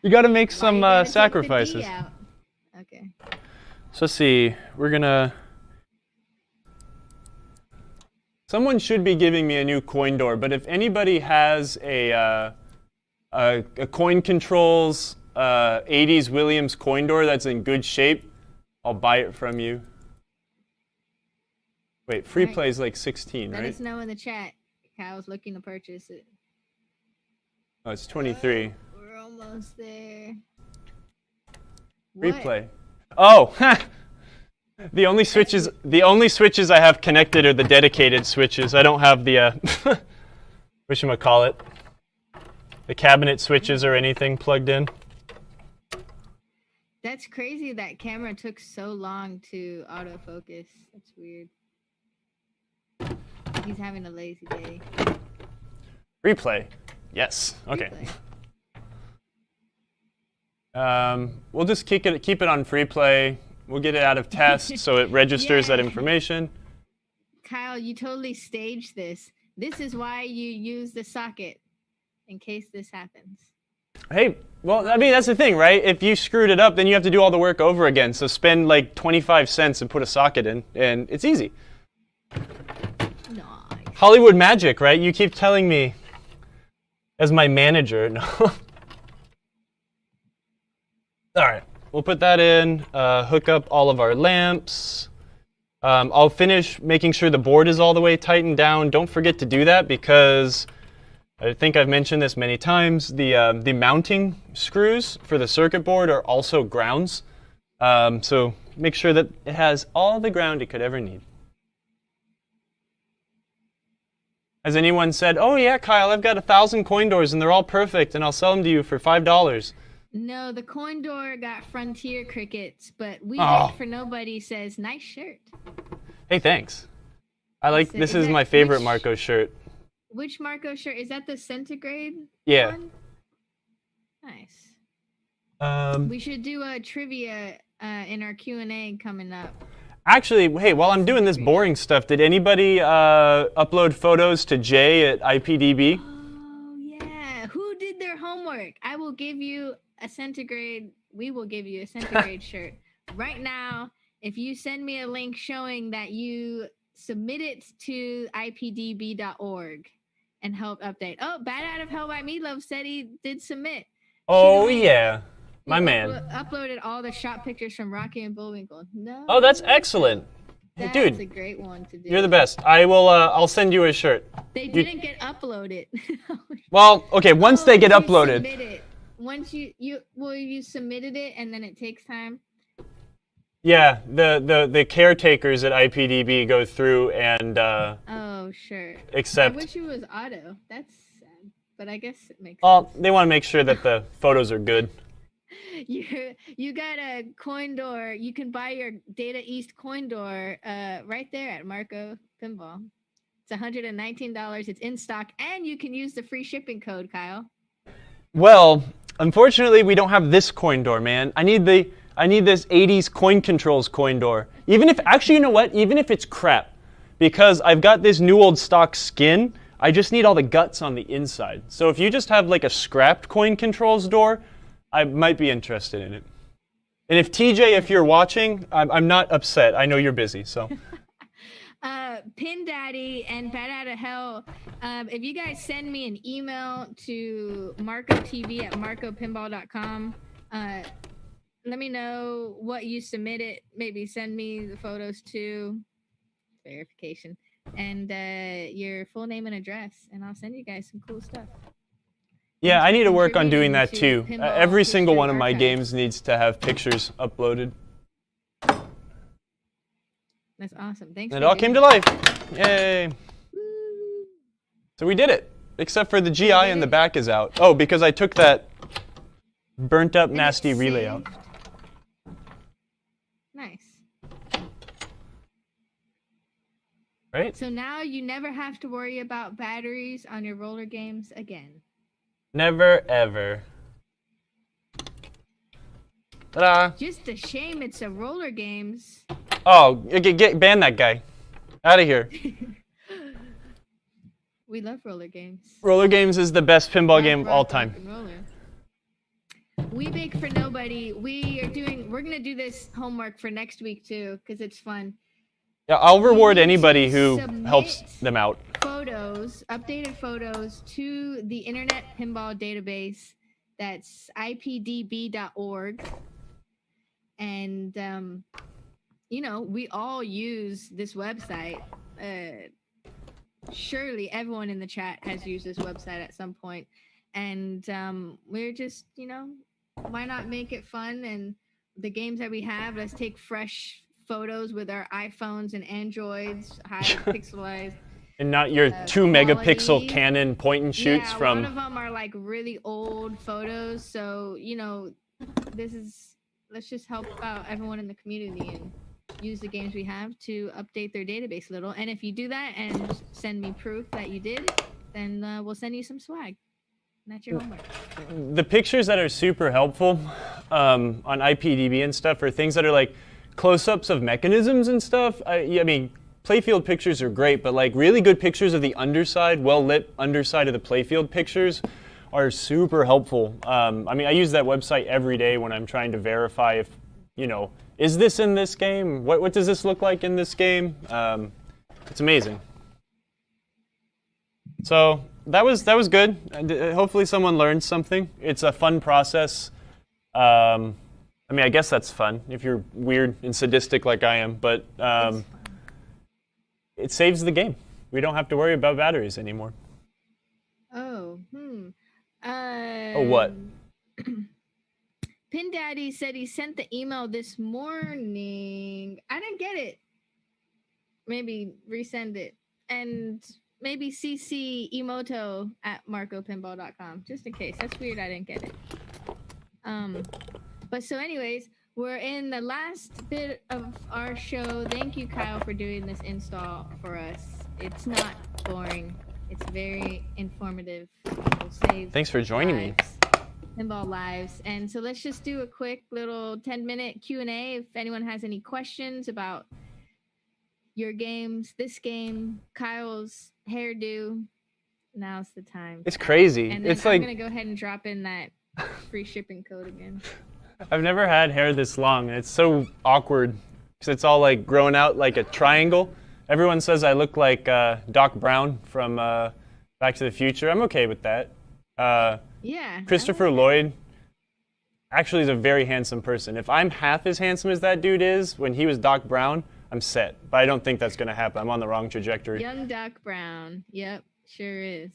You got to make some sacrifices. Take the D out. Okay. So let's see. We're gonna. Someone should be giving me a new coin door, but if anybody has a coin controls 80s Williams coin door that's in good shape, I'll buy it from you. Wait, free play is like 16, right? Let us know in the chat. Kyle's looking to purchase it. Oh, it's 23. We're almost there. Free What? play. Oh, the only switches I have connected are the dedicated switches. I don't have the whatchamacallit, the cabinet switches or anything plugged in. That's crazy that camera took so long to autofocus. That's weird. He's having a lazy day. Replay. Yes. Okay. Replay. We'll just keep it on free play. We'll get it out of test so it registers that information. Kyle, you totally staged this. This is why you use the socket in case this happens. Hey, well, I mean, that's the thing, right? If you screwed it up, then you have to do all the work over again. So spend like 25 cents and put a socket in, and it's easy. Nice. Hollywood magic, right? You keep telling me as my manager. No. All right, we'll put that in, hook up all of our lamps. I'll finish making sure the board is all the way tightened down. Don't forget to do that because I think I've mentioned this many times. The mounting screws for the circuit board are also grounds. So make sure that it has all the ground it could ever need. Has anyone said, oh yeah, Kyle, I've got 1,000 coin doors and they're all perfect and I'll sell them to you for $5? No, the coin door got Frontier crickets, but We Did For Nobody says, nice shirt. Hey, thanks. I like, this is my favorite Marco shirt. Which Marco shirt? Is that the centigrade Yeah. one? Nice. We should do a trivia in our Q&A coming up. Actually, hey, while I'm doing this boring stuff, did anybody upload photos to Jay at IPDB? Oh, yeah. Who did their homework? I will give you a centigrade. We will give you a centigrade shirt. Right now, if you send me a link showing that you submit it to ipdb.org and help update. Oh, Bad Out of Hell by Meatloaf said he did submit. Oh, yeah. My man. Uploaded all the shot pictures from Rocky and Bullwinkle. No. Oh, that's excellent. That's Dude, a great one to do. you're the best. I will. I'll send you a shirt. They didn't get uploaded. Well, okay. Once they get uploaded. Submit it. Once you submitted it and then it takes time. Yeah, the caretakers at IPDB go through and Oh, sure. accept. I wish it was auto. That's sad, but I guess it makes Well, sense. they want to make sure that the photos are good. You got a coin door. You can buy your Data East coin door right there at Marco Pinball. It's $119. It's in stock, and you can use the free shipping code, Kyle. Well, unfortunately, we don't have this coin door, man. I need this 80s coin controls coin door. Even if, actually, you know what? Even if it's crap, because I've got this new old stock skin, I just need all the guts on the inside. So if you just have like a scrapped coin controls door, I might be interested in it. And if TJ, if you're watching, I'm not upset. I know you're busy, so. Pin Daddy and Bat Out of Hell. If you guys send me an email to MarcoTV@MarcoPinball.com, let me know what you submitted. Maybe send me the photos too, verification, and your full name and address, and I'll send you guys some cool stuff. Yeah, I need to work on doing that too. Pinball Every single one of my archives. games needs to have pictures uploaded. That's awesome. Thanks. It for all doing came to life. Yay. Woo. So we did it. Except for the GI in the back is out. Oh, because I took that burnt up, And nasty it's relay out. saved. Nice. Right? So now you never have to worry about batteries on your roller games again. Never, ever. Ta-da. Just a shame it's a roller games. Oh, ban that guy. Out of here. We love roller games. Rollergames is the best pinball Rock, game of rock, all rock time. and roller. We Bake for Nobody. We're gonna do this homework for next week too, because it's fun. Yeah, I'll reward need to anybody who submit helps them out. Photos, updated photos to the Internet Pinball Database. That's ipdb.org. And you know, we all use this website. Surely everyone in the chat has used this website at some point. And we're just, you know, why not make it fun? And the games that we have, let's take fresh photos with our iPhones and Androids, high pixelized. And not your 2 megapixel quality. Canon point and shoots Yeah, from. one of them are like really old photos. So, you know, let's just help out everyone in the community and use the games we have to update their database a little. And if you do that and send me proof that you did, then we'll send you some swag. And that's your homework. The pictures that are super helpful on IPDB and stuff are things that are like close-ups of mechanisms and stuff. I mean, playfield pictures are great, but like really good pictures of the underside, well-lit underside of the playfield pictures are super helpful. I mean, I use that website every day when I'm trying to verify if, you know, is this in this game? What does this look like in this game? It's amazing. So that was good. Hopefully someone learned something. It's a fun process. I mean, I guess that's fun if you're weird and sadistic like I am, but it saves the game. We don't have to worry about batteries anymore. Oh, Oh, what? Pin Daddy said he sent the email this morning. I didn't get it. Maybe resend it. And maybe CC Emoto at MarcoPinball.com, just in case. That's weird I didn't get it. But so anyways, we're in the last bit of our show. Thank you, Kyle, for doing this install for us. It's not boring. It's very informative. We'll save Thanks for joining me. Pinball lives. And so let's just do a quick little 10-minute Q&A. If anyone has any questions about your games, this game, Kyle's hairdo, now's the time. It's crazy. And then It's I'm like gonna go ahead and drop in that free shipping code again. I've never had hair this long. It's so awkward because it's all like growing out like a triangle. Everyone says I look like Doc Brown from Back to the Future. I'm okay with that. Yeah. Christopher Lloyd actually is a very handsome person. If I'm half as handsome as that dude is when he was Doc Brown, I'm set. But I don't think that's going to happen. I'm on the wrong trajectory. Young Doc Brown. Yep, sure is.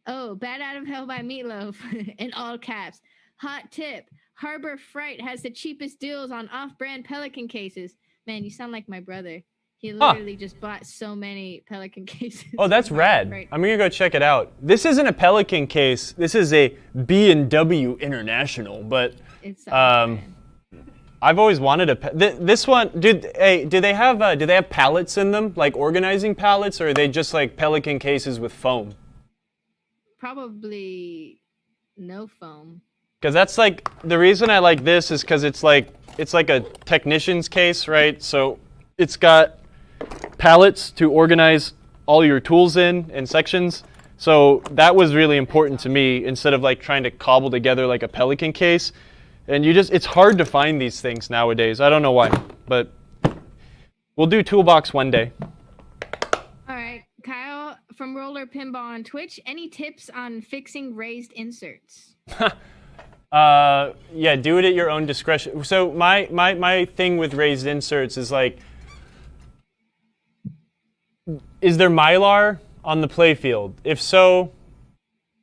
Oh, Bat Out of Hell by Meatloaf in all caps. Hot tip. Harbor Freight has the cheapest deals on off-brand Pelican cases. Man, you sound like my brother. He literally just bought so many Pelican cases. Oh, that's rad. I'm going to go check it out. This isn't a Pelican case. This is a B&W International, but It's I've always wanted a this one. Do they have pallets in them, like organizing pallets, or are they just like Pelican cases with foam? probably no foam. Because that's like the reason I like this is because it's like a technician's case, right? So it's got pallets to organize all your tools in sections. So that was really important to me instead of like trying to cobble together like a Pelican case. And it's hard to find these things nowadays. I don't know why, but we'll do Toolbox one day. Roller Pinball on Twitch. Any tips on fixing raised inserts? Yeah, do it at your own discretion. So my thing with raised inserts is like, is there Mylar on the playfield? If so,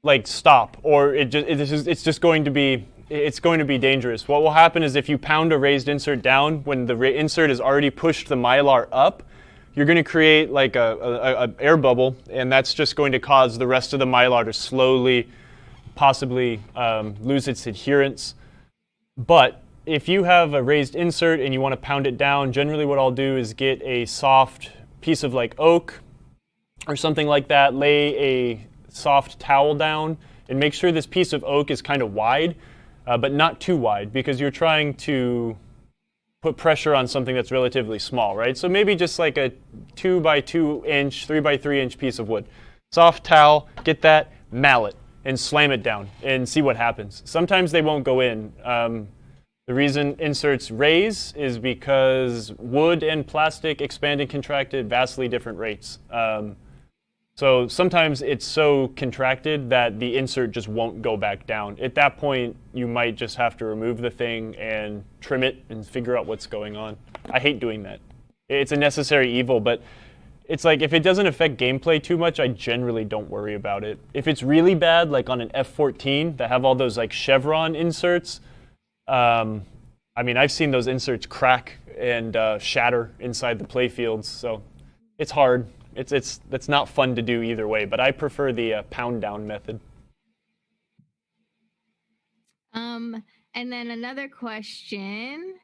like stop, or it's just going to be dangerous. What will happen is if you pound a raised insert down when the insert has already pushed the Mylar up, you're going to create like a air bubble, and that's just going to cause the rest of the Mylar to slowly, possibly lose its adherence. But if you have a raised insert and you want to pound it down, generally what I'll do is get a soft piece of like oak or something like that, lay a soft towel down, and make sure this piece of oak is kind of wide, but not too wide, because you're trying to put pressure on something that's relatively small, right? So maybe just like a 2 by 2 inch, 3 by 3 inch piece of wood. Soft towel, get that, mallet, and slam it down and see what happens. Sometimes they won't go in. The reason inserts raise is because wood and plastic expand and contract at vastly different rates. So sometimes it's so contracted that the insert just won't go back down. At that point, you might just have to remove the thing and trim it and figure out what's going on. I hate doing that. It's a necessary evil, but it's like if it doesn't affect gameplay too much, I generally don't worry about it. If it's really bad, like on an F14 that have all those like chevron inserts, I mean, I've seen those inserts crack and shatter inside the playfields, so it's hard. It's not fun to do either way, but I prefer the pound down method. And then another question.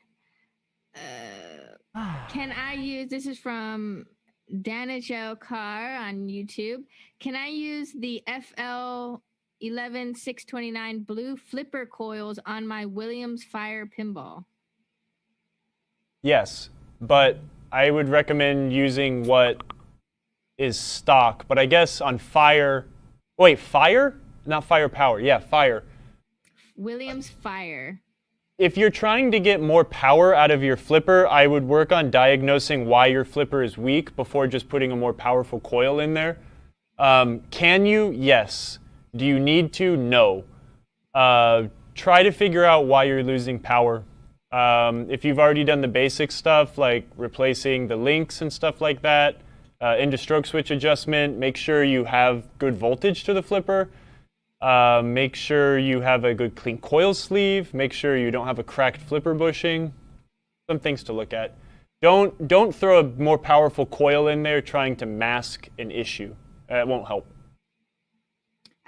Can I use, this is from Danijo Carr on YouTube. Can I use the FL11629 blue flipper coils on my Williams Fire pinball? Yes, but I would recommend using what is stock, but I guess on Fire, wait, Fire? Not Firepower, yeah, Fire. Williams Fire. If you're trying to get more power out of your flipper, I would work on diagnosing why your flipper is weak before just putting a more powerful coil in there. Can you? Yes. Do you need to? No. Try to figure out why you're losing power. If you've already done the basic stuff, like replacing the links and stuff like that, into stroke switch adjustment, make sure you have good voltage to the flipper. Make sure you have a good clean coil sleeve. Make sure you don't have a cracked flipper bushing. Some things to look at. Don't throw a more powerful coil in there trying to mask an issue. It won't help.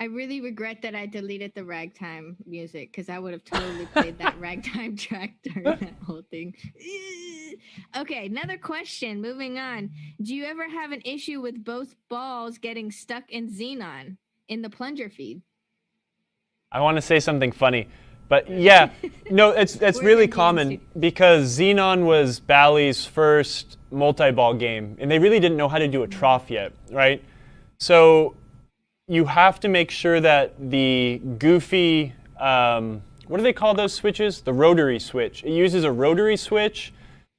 I really regret that I deleted the ragtime music, because I would have totally played that ragtime track during that whole thing. Okay, another question. Moving on. Do you ever have an issue with both balls getting stuck in Xenon in the plunger feed? I want to say something funny, but yeah, no, it's really common because Xenon was Bally's first multi-ball game, and they really didn't know how to do a trough yet, right? So you have to make sure that the goofy, what do they call those switches? The rotary switch. It uses a rotary switch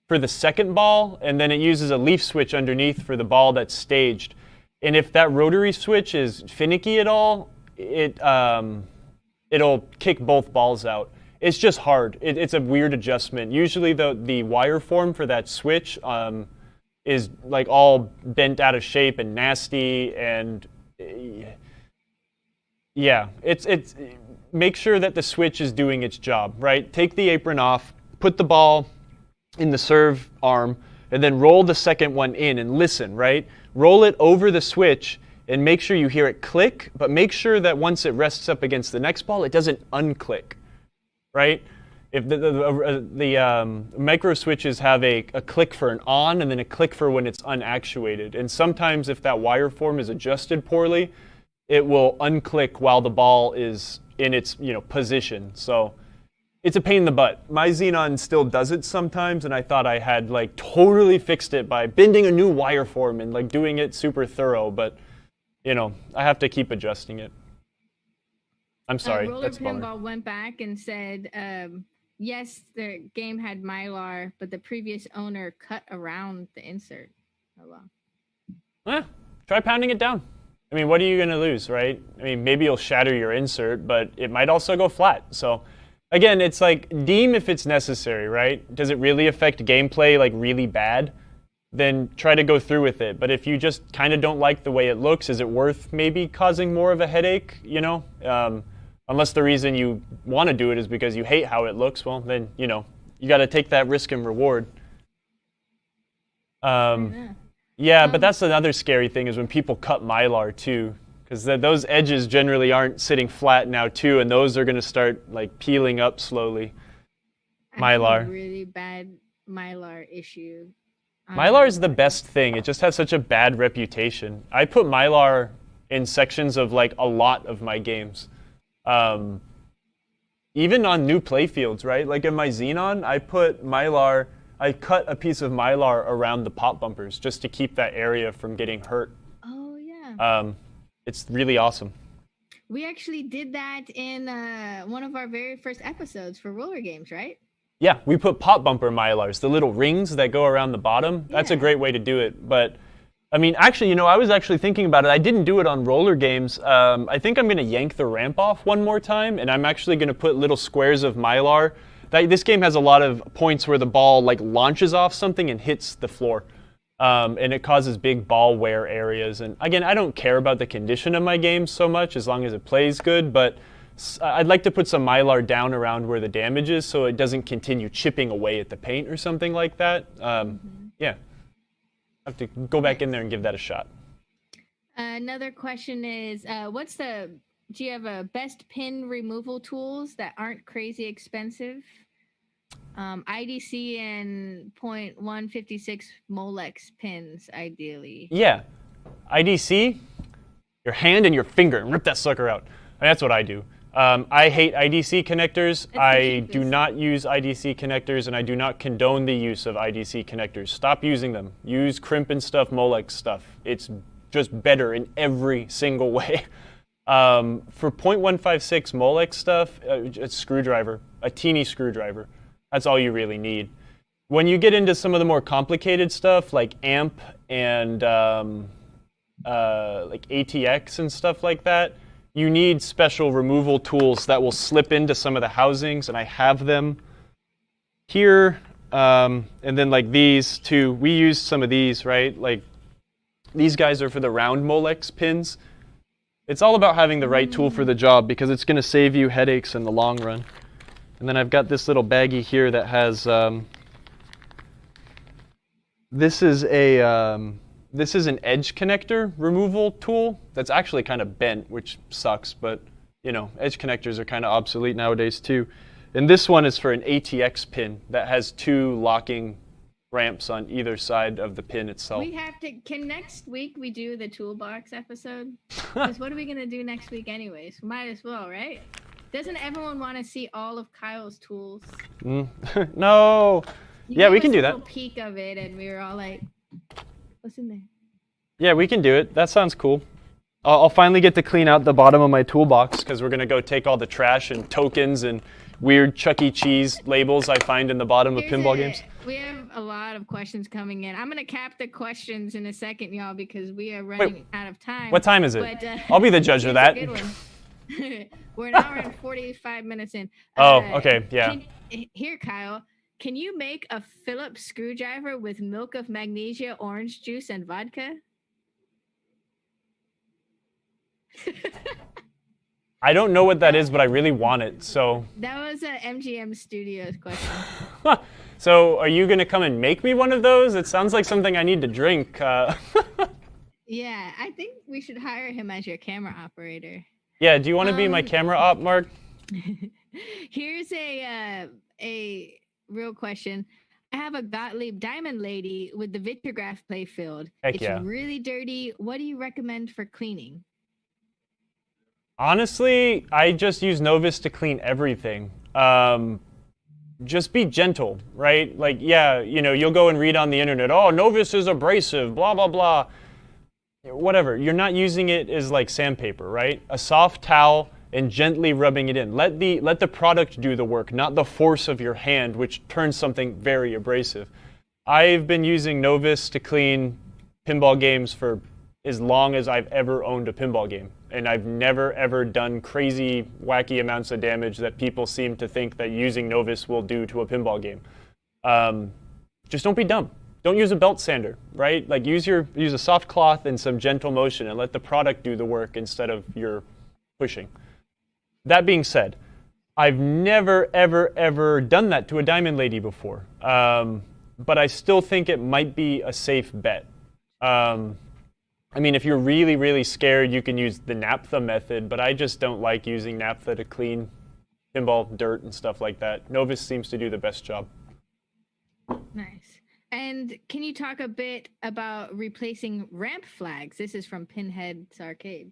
for the second ball, and then it uses a leaf switch underneath for the ball that's staged. And if that rotary switch is finicky at all, it'll kick both balls out. It's just hard. It's a weird adjustment. Usually the wire form for that switch is like all bent out of shape and nasty, and yeah, it's make sure that the switch is doing its job, right? Take the apron off, put the ball in the serve arm, and then roll the second one in and listen, right? Roll it over the switch and make sure you hear it click, but make sure that once it rests up against the next ball, it doesn't unclick, right? If the micro switches have a click for an on and then a click for when it's unactuated. And sometimes if that wire form is adjusted poorly, it will unclick while the ball is in its position. So it's a pain in the butt. My Xenon still does it sometimes, and I thought I had like totally fixed it by bending a new wire form and like doing it super thorough, but I have to keep adjusting it. I'm sorry. Roller Pinball went back and said, yes, the game had Mylar, but the previous owner cut around the insert. Oh, wow. Try pounding it down. I mean, what are you going to lose, right? I mean, maybe you'll shatter your insert, but it might also go flat. So again, it's like deem if it's necessary, right? Does it really affect gameplay like really bad? Then try to go through with it. But if you just kind of don't like the way it looks, is it worth maybe causing more of a headache, you know? Unless the reason you want to do it is because you hate how it looks, well, then, you know, you got to take that risk and reward. Yeah, but that's another scary thing is when people cut Mylar too, because those edges generally aren't sitting flat now too, and those are going to start like peeling up slowly. Mylar. I have a really bad Mylar issue. Mylar is the best thing. It just has such a bad reputation. I put Mylar in sections of like a lot of my games. Even on new playfields, right? Like in my Xenon, I put Mylar, I cut a piece of Mylar around the pop bumpers just to keep that area from getting hurt. Oh, yeah. It's really awesome. We actually did that in one of our very first episodes for Roller Games, right? Yeah, we put pop bumper Mylars, the little rings that go around the bottom. That's a great way to do it. But, I mean, actually, you know, I was actually thinking about it. I didn't do it on Roller Games. I think I'm going to yank the ramp off one more time, and I'm actually going to put little squares of Mylar. This game has a lot of points where the ball like launches off something and hits the floor. And it causes big ball wear areas. And again, I don't care about the condition of my game so much as long as it plays good, but I'd like to put some Mylar down around where the damage is so it doesn't continue chipping away at the paint or something like that. Yeah, I have to go back in there and give that a shot. Another question is, do you have a best pin removal tools that aren't crazy expensive? IDC and .156 Molex pins, ideally. Yeah, IDC, your hand and your finger, and rip that sucker out. That's what I do. I hate IDC connectors. I do not use IDC connectors, and I do not condone the use of IDC connectors. Stop using them. Use crimp and stuff, Molex stuff. It's just better in every single way. For .156 Molex stuff, a screwdriver, a teeny screwdriver. That's all you really need. When you get into some of the more complicated stuff, like AMP and like ATX and stuff like that, you need special removal tools that will slip into some of the housings, and I have them here. And then like these too, we use some of these, right? Like these guys are for the round Molex pins. It's all about having the right tool for the job because it's going to save you headaches in the long run. And then I've got this little baggie here that has, this is an edge connector removal tool that's actually kind of bent, which sucks, but you know, edge connectors are kind of obsolete nowadays too. And this one is for an ATX pin that has two locking ramps on either side of the pin itself. We have to, can next week we do the toolbox episode? Because what are we going to do next week anyways? Might as well, right? Doesn't everyone want to see all of Kyle's tools? No. Yeah, we can do that. A little peek of it, and we were all like, "What's in there?" Yeah, we can do it. That sounds cool. I'll finally get to clean out the bottom of my toolbox because we're gonna go take all the trash and tokens and weird Chuck E. Cheese labels I find in the bottom of pinball games. We have a lot of questions coming in. I'm gonna cap the questions in a second, y'all, because we are running out of time. What time is it? But, I'll be the judge of that. We're an hour and 45 minutes in. Oh, okay, yeah. Here, Kyle, can you make a Phillips screwdriver with milk of magnesia, orange juice, and vodka? I don't know what that is, but I really want it, so. That was a MGM Studios question. So are you going to come and make me one of those? It sounds like something I need to drink. Yeah, I think we should hire him as your camera operator. Yeah, do you want to be my camera op, Mark? Here's a real question. I have a Gottlieb Diamond Lady with the Vitrograph playfield. It's really dirty. What do you recommend for cleaning? Honestly, I just use Novus to clean everything. Just be gentle, right? Like, yeah, you know, you'll go and read on the internet, oh, Novus is abrasive, blah, blah, blah. Whatever, you're not using it as like sandpaper, right? A soft towel and gently rubbing it in. Let the product do the work, not the force of your hand, which turns something very abrasive. I've been using Novus to clean pinball games for as long as I've ever owned a pinball game. And I've never, ever done crazy, wacky amounts of damage that people seem to think that using Novus will do to a pinball game. Just don't be dumb. Don't use a belt sander, right? Like use a soft cloth and some gentle motion and let the product do the work instead of your pushing. That being said, I've never, ever, ever done that to a Diamond Lady before. But I still think it might be a safe bet. I mean, if you're really, really scared, you can use the naphtha method, but I just don't like using naphtha to clean pinball dirt and stuff like that. Novus seems to do the best job. Nice. And can you talk a bit about replacing ramp flags? This is from Pinhead's Arcade.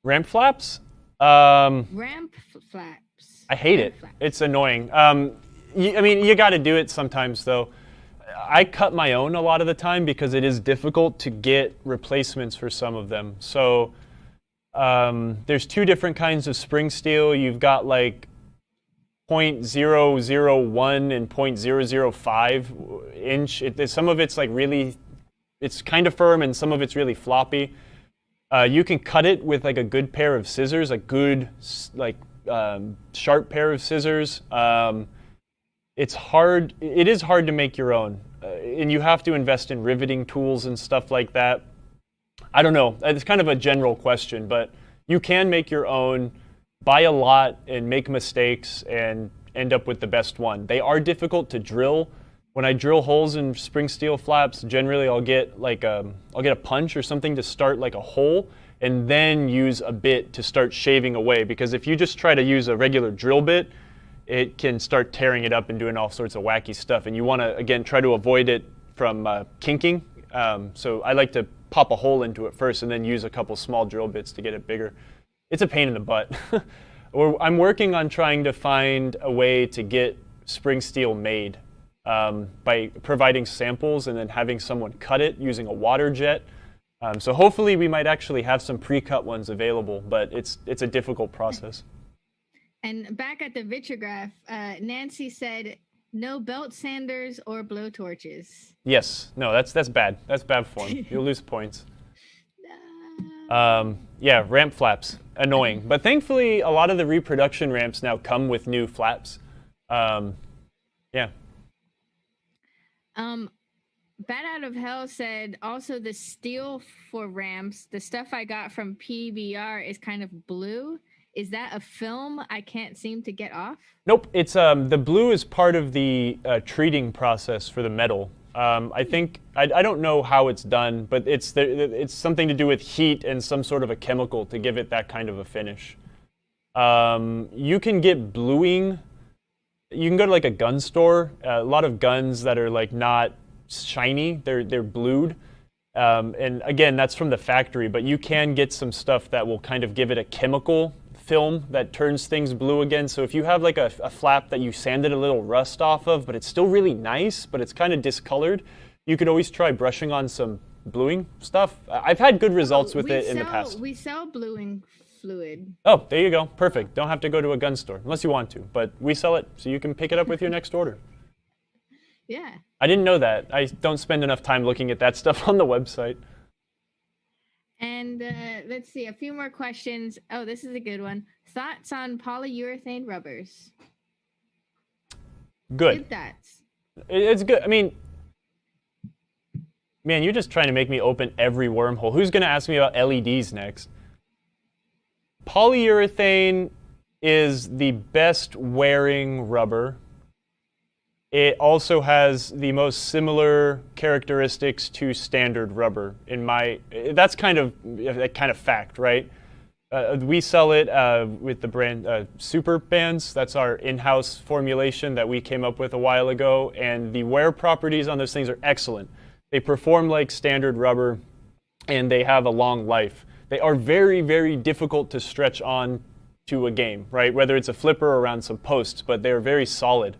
Ramp flaps? Ramp flaps. I hate it. Flaps. It's annoying. I mean, you got to do it sometimes, though. I cut my own a lot of the time because it is difficult to get replacements for some of them. So there's two different kinds of spring steel. You've got like 0.001 and 0.005 inch. Some of it's like really, it's kind of firm and some of it's really floppy. You can cut it with like a good pair of scissors, a good like sharp pair of scissors. It's hard. It is hard to make your own, and you have to invest in riveting tools and stuff like that. I don't know. It's kind of a general question, but you can make your own, buy a lot, and make mistakes and end up with the best one. They are difficult to drill. When I drill holes in spring steel flaps, generally I'll get a punch or something to start like a hole, and then use a bit to start shaving away. Because if you just try to use a regular drill bit, it can start tearing it up and doing all sorts of wacky stuff. And you want to, again, try to avoid it from kinking. So I like to pop a hole into it first and then use a couple small drill bits to get it bigger. It's a pain in the butt. I'm working on trying to find a way to get spring steel made by providing samples and then having someone cut it using a water jet. So hopefully we might actually have some pre-cut ones available, but it's a difficult process. And back at the Vitrograph, Nancy said, no belt sanders or blow torches. Yes. No, that's bad. That's bad form. You'll lose points. Yeah, ramp flaps. Annoying. But thankfully, a lot of the reproduction ramps now come with new flaps. Yeah. Bat Out of Hell said, also the steel for ramps, the stuff I got from PBR is kind of blue. Is that a film I can't seem to get off? Nope. It's the blue is part of the treating process for the metal. I think I don't know how it's done, but it's something to do with heat and some sort of a chemical to give it that kind of a finish. You can get bluing. You can go to like a gun store. A lot of guns that are like not shiny, they're blued. And again, that's from the factory, but you can get some stuff that will kind of give it a chemical film that turns things blue again. So if you have like a flap that you sanded a little rust off of, but it's still really nice, but it's kind of discolored, you could always try brushing on some bluing stuff. I've had good results with it in the past. We sell bluing fluid. Oh, there you go. Perfect. Don't have to go to a gun store unless you want to, but we sell it so you can pick it up with your next order. Yeah. I didn't know that. I don't spend enough time looking at that stuff on the website. And let's see, a few more questions. Oh, this is a good one. Thoughts on polyurethane rubbers? Good. Good thoughts. It's good. I mean, man, you're just trying to make me open every wormhole. Who's going to ask me about LEDs next? Polyurethane is the best wearing rubber. It also has the most similar characteristics to standard rubber. That's kind of fact, right? We sell it with the brand Super Bands. That's our in-house formulation that we came up with a while ago, and the wear properties on those things are excellent. They perform like standard rubber, and they have a long life. They are very, very difficult to stretch on to a game, right? Whether it's a flipper or around some posts, but they're very solid.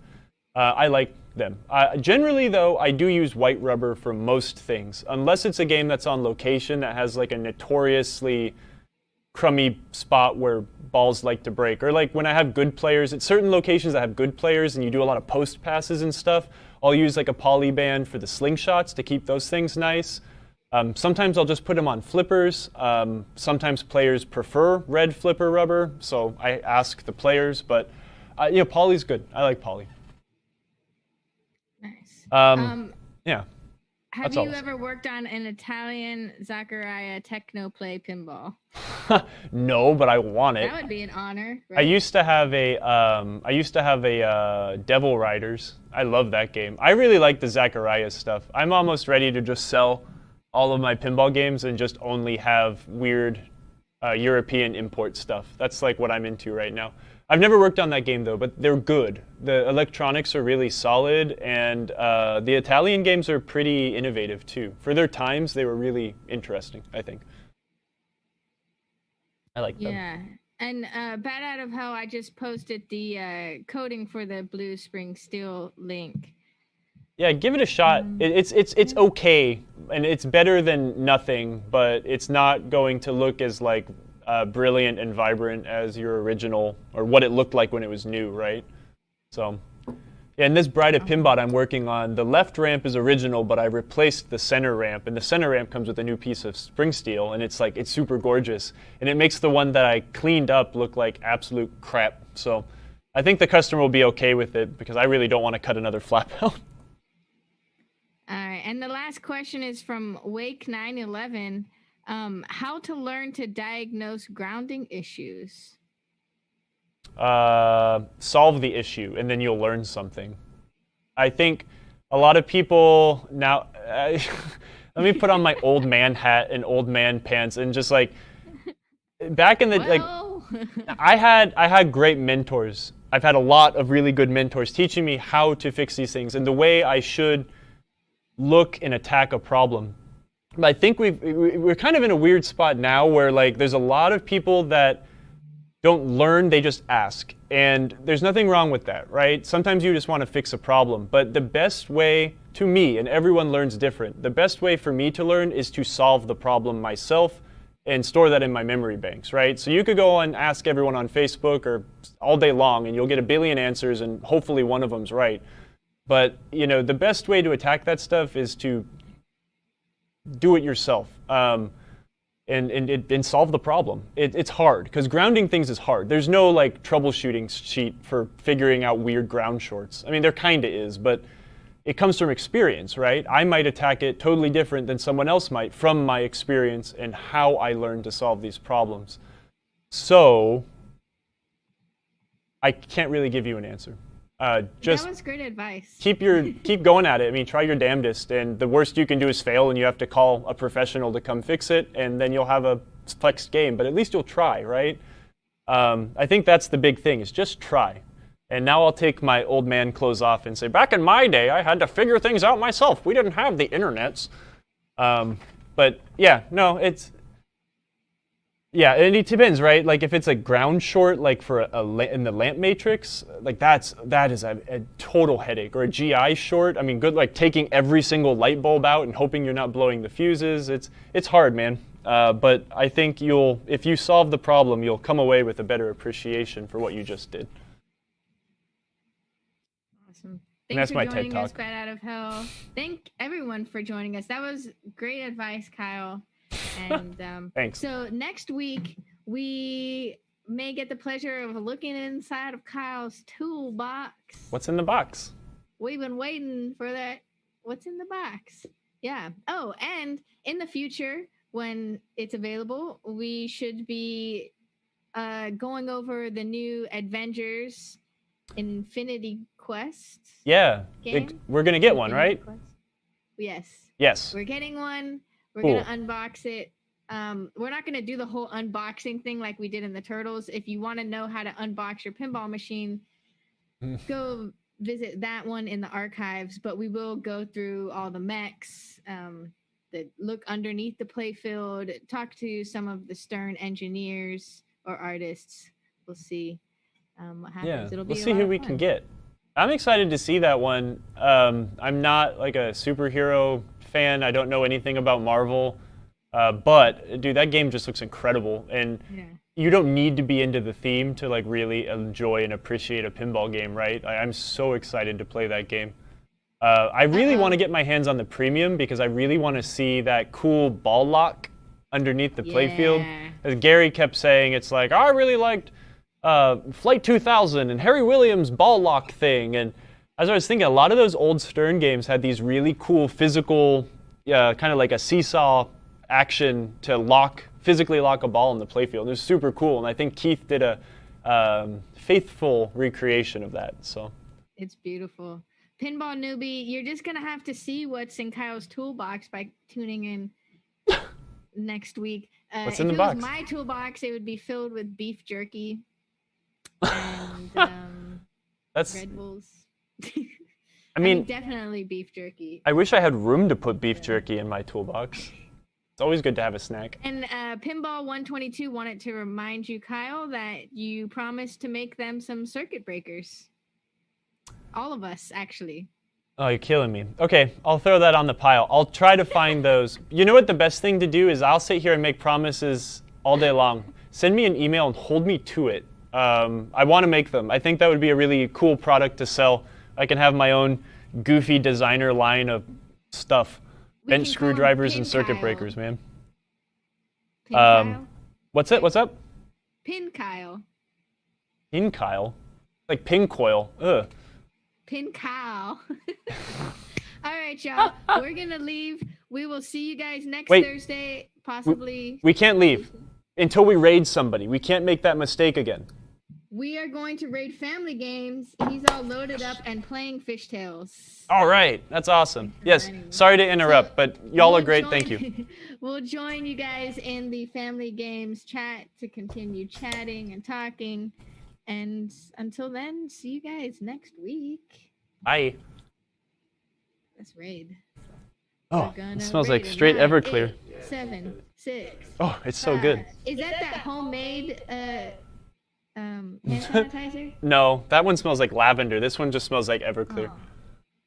I like them. Generally, though, I do use white rubber for most things, unless it's a game that's on location that has like a notoriously crummy spot where balls like to break. Or like when I have good players, at certain locations that have good players and you do a lot of post passes and stuff, I'll use like a poly band for the slingshots to keep those things nice. Sometimes I'll just put them on flippers. Sometimes players prefer red flipper rubber, so I ask the players. But poly's good. I like poly. Nice. Yeah. Have you ever worked on an Italian Zaccaria Technoplay pinball? No, but I want it. That would be an honor. Right? I used to have a Devil Riders. I love that game. I really like the Zaccaria stuff. I'm almost ready to just sell all of my pinball games and just only have weird European import stuff. That's like what I'm into right now. I've never worked on that game though, but they're good. The electronics are really solid, and the Italian games are pretty innovative too. For their times, they were really interesting, I think. I like them. Yeah, and Bad Out of Hell, I just posted the coding for the Blue Spring Steel link. Yeah, give it a shot. It's okay, and it's better than nothing, but it's not going to look as like brilliant and vibrant as your original, or what it looked like when it was new, right? So, yeah, and this Bride of Pinbot I'm working on, the left ramp is original, but I replaced the center ramp, and the center ramp comes with a new piece of spring steel, and it's super gorgeous, and it makes the one that I cleaned up look like absolute crap. So, I think the customer will be okay with it because I really don't want to cut another flap out. All right, and the last question is from Wake911. How to learn to diagnose grounding issues? Solve the issue, and then you'll learn something. I think a lot of people now. Let me put on my old man hat and old man pants, and just like back in the I had great mentors. I've had a lot of really good mentors teaching me how to fix these things and the way I should look and attack a problem. But I think we're kind of in a weird spot now where like there's a lot of people that don't learn, they just ask. And there's nothing wrong with that, right? Sometimes you just want to fix a problem. But the best way to me, and everyone learns different, the best way for me to learn is to solve the problem myself and store that in my memory banks, right? So you could go and ask everyone on Facebook or all day long and you'll get a billion answers and hopefully one of them's right. But the best way to attack that stuff is to do it yourself and solve the problem. It's hard because grounding things is hard. There's no like troubleshooting sheet for figuring out weird ground shorts. I mean, there kind of is, but it comes from experience, right? I might attack it totally different than someone else might from my experience and how I learned to solve these problems. So I can't really give you an answer. Just that was great advice. Keep going at it. I mean, try your damnedest, and the worst you can do is fail, and you have to call a professional to come fix it, and then you'll have a flexed game. But at least you'll try, right? I think that's the big thing: is just try. And now I'll take my old man clothes off and say, back in my day, I had to figure things out myself. We didn't have the internets. But yeah, no, yeah, and it depends, right? Like if it's a ground short, like for in the lamp matrix, like that is a total headache. Or a GI short, I mean, good, like taking every single light bulb out and hoping you're not blowing the fuses. It's hard, man. But I think if you solve the problem, you'll come away with a better appreciation for what you just did. Awesome. Thanks for joining us, Bad Out of Hell. Thank everyone for joining us. That was great advice, Kyle. And thanks. So next week we may get the pleasure of looking inside of Kyle's toolbox. What's in the box? We've been waiting for that. What's in the box? Yeah. Oh, and in the future, when it's available, we should be going over the new Avengers Infinity Quest. Yeah. We're gonna get one, right? Yes. Yes. We're getting one. We're going to unbox it. We're not going to do the whole unboxing thing like we did in the Turtles. If you want to know how to unbox your pinball machine, go visit that one in the archives. But we will go through all the mechs, look underneath the playfield, talk to some of the Stern engineers or artists. We'll see what happens. Yeah, we'll see who we can get. I'm excited to see that one. I'm not like a superhero fan. I don't know anything about Marvel, but dude, that game just looks incredible, and you don't need to be into the theme to like really enjoy and appreciate a pinball game, right? I'm so excited to play that game. I really want to get my hands on the premium because I really want to see that cool ball lock underneath the playfield. As Gary kept saying, it's like, I really liked Flight 2000 and Harry Williams' ball lock thing. And as I was thinking, a lot of those old Stern games had these really cool physical, kind of like a seesaw action to physically lock a ball in the playfield. It was super cool, and I think Keith did a faithful recreation of that. So it's beautiful. Pinball newbie, you're just gonna have to see what's in Kyle's toolbox by tuning in next week. What's in the box? If it was my toolbox, it would be filled with beef jerky and that's Red Bulls. I mean, definitely beef jerky. I wish I had room to put beef jerky in my toolbox. It's always good to have a snack. And Pinball 122 wanted to remind you, Kyle, that you promised to make them some circuit breakers. All of us, actually. Oh, you're killing me. Okay, I'll throw that on the pile. I'll try to find those. You know what the best thing to do is? I'll sit here and make promises all day long. Send me an email and hold me to it. I want to make them. I think that would be a really cool product to sell. I can have my own goofy designer line of stuff. Bench screwdrivers and circuit breakers, man. Pin Kyle? What's it? What's up? Pin Kyle. Pin Kyle? Like pin coil. Ugh. Pin Kyle. All right, y'all. We're going to leave. We will see you guys next Thursday, possibly. We can't leave until we raid somebody. We can't make that mistake again. We are going to raid Family Games. He's all loaded up and playing Fishtails. All right. That's awesome. Yes. Sorry to interrupt, but y'all are great. Thank you. We'll join you guys in the Family Games chat to continue chatting and talking. And until then, see you guys next week. Bye. Let's raid. Oh, it smells like straight Everclear. 8, 7, 6. Oh, it's so good. Is that homemade hand sanitizer? No, that one smells like lavender. This one just smells like Everclear. Oh,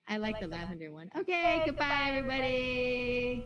I like the lavender one. Okay, goodbye, everybody.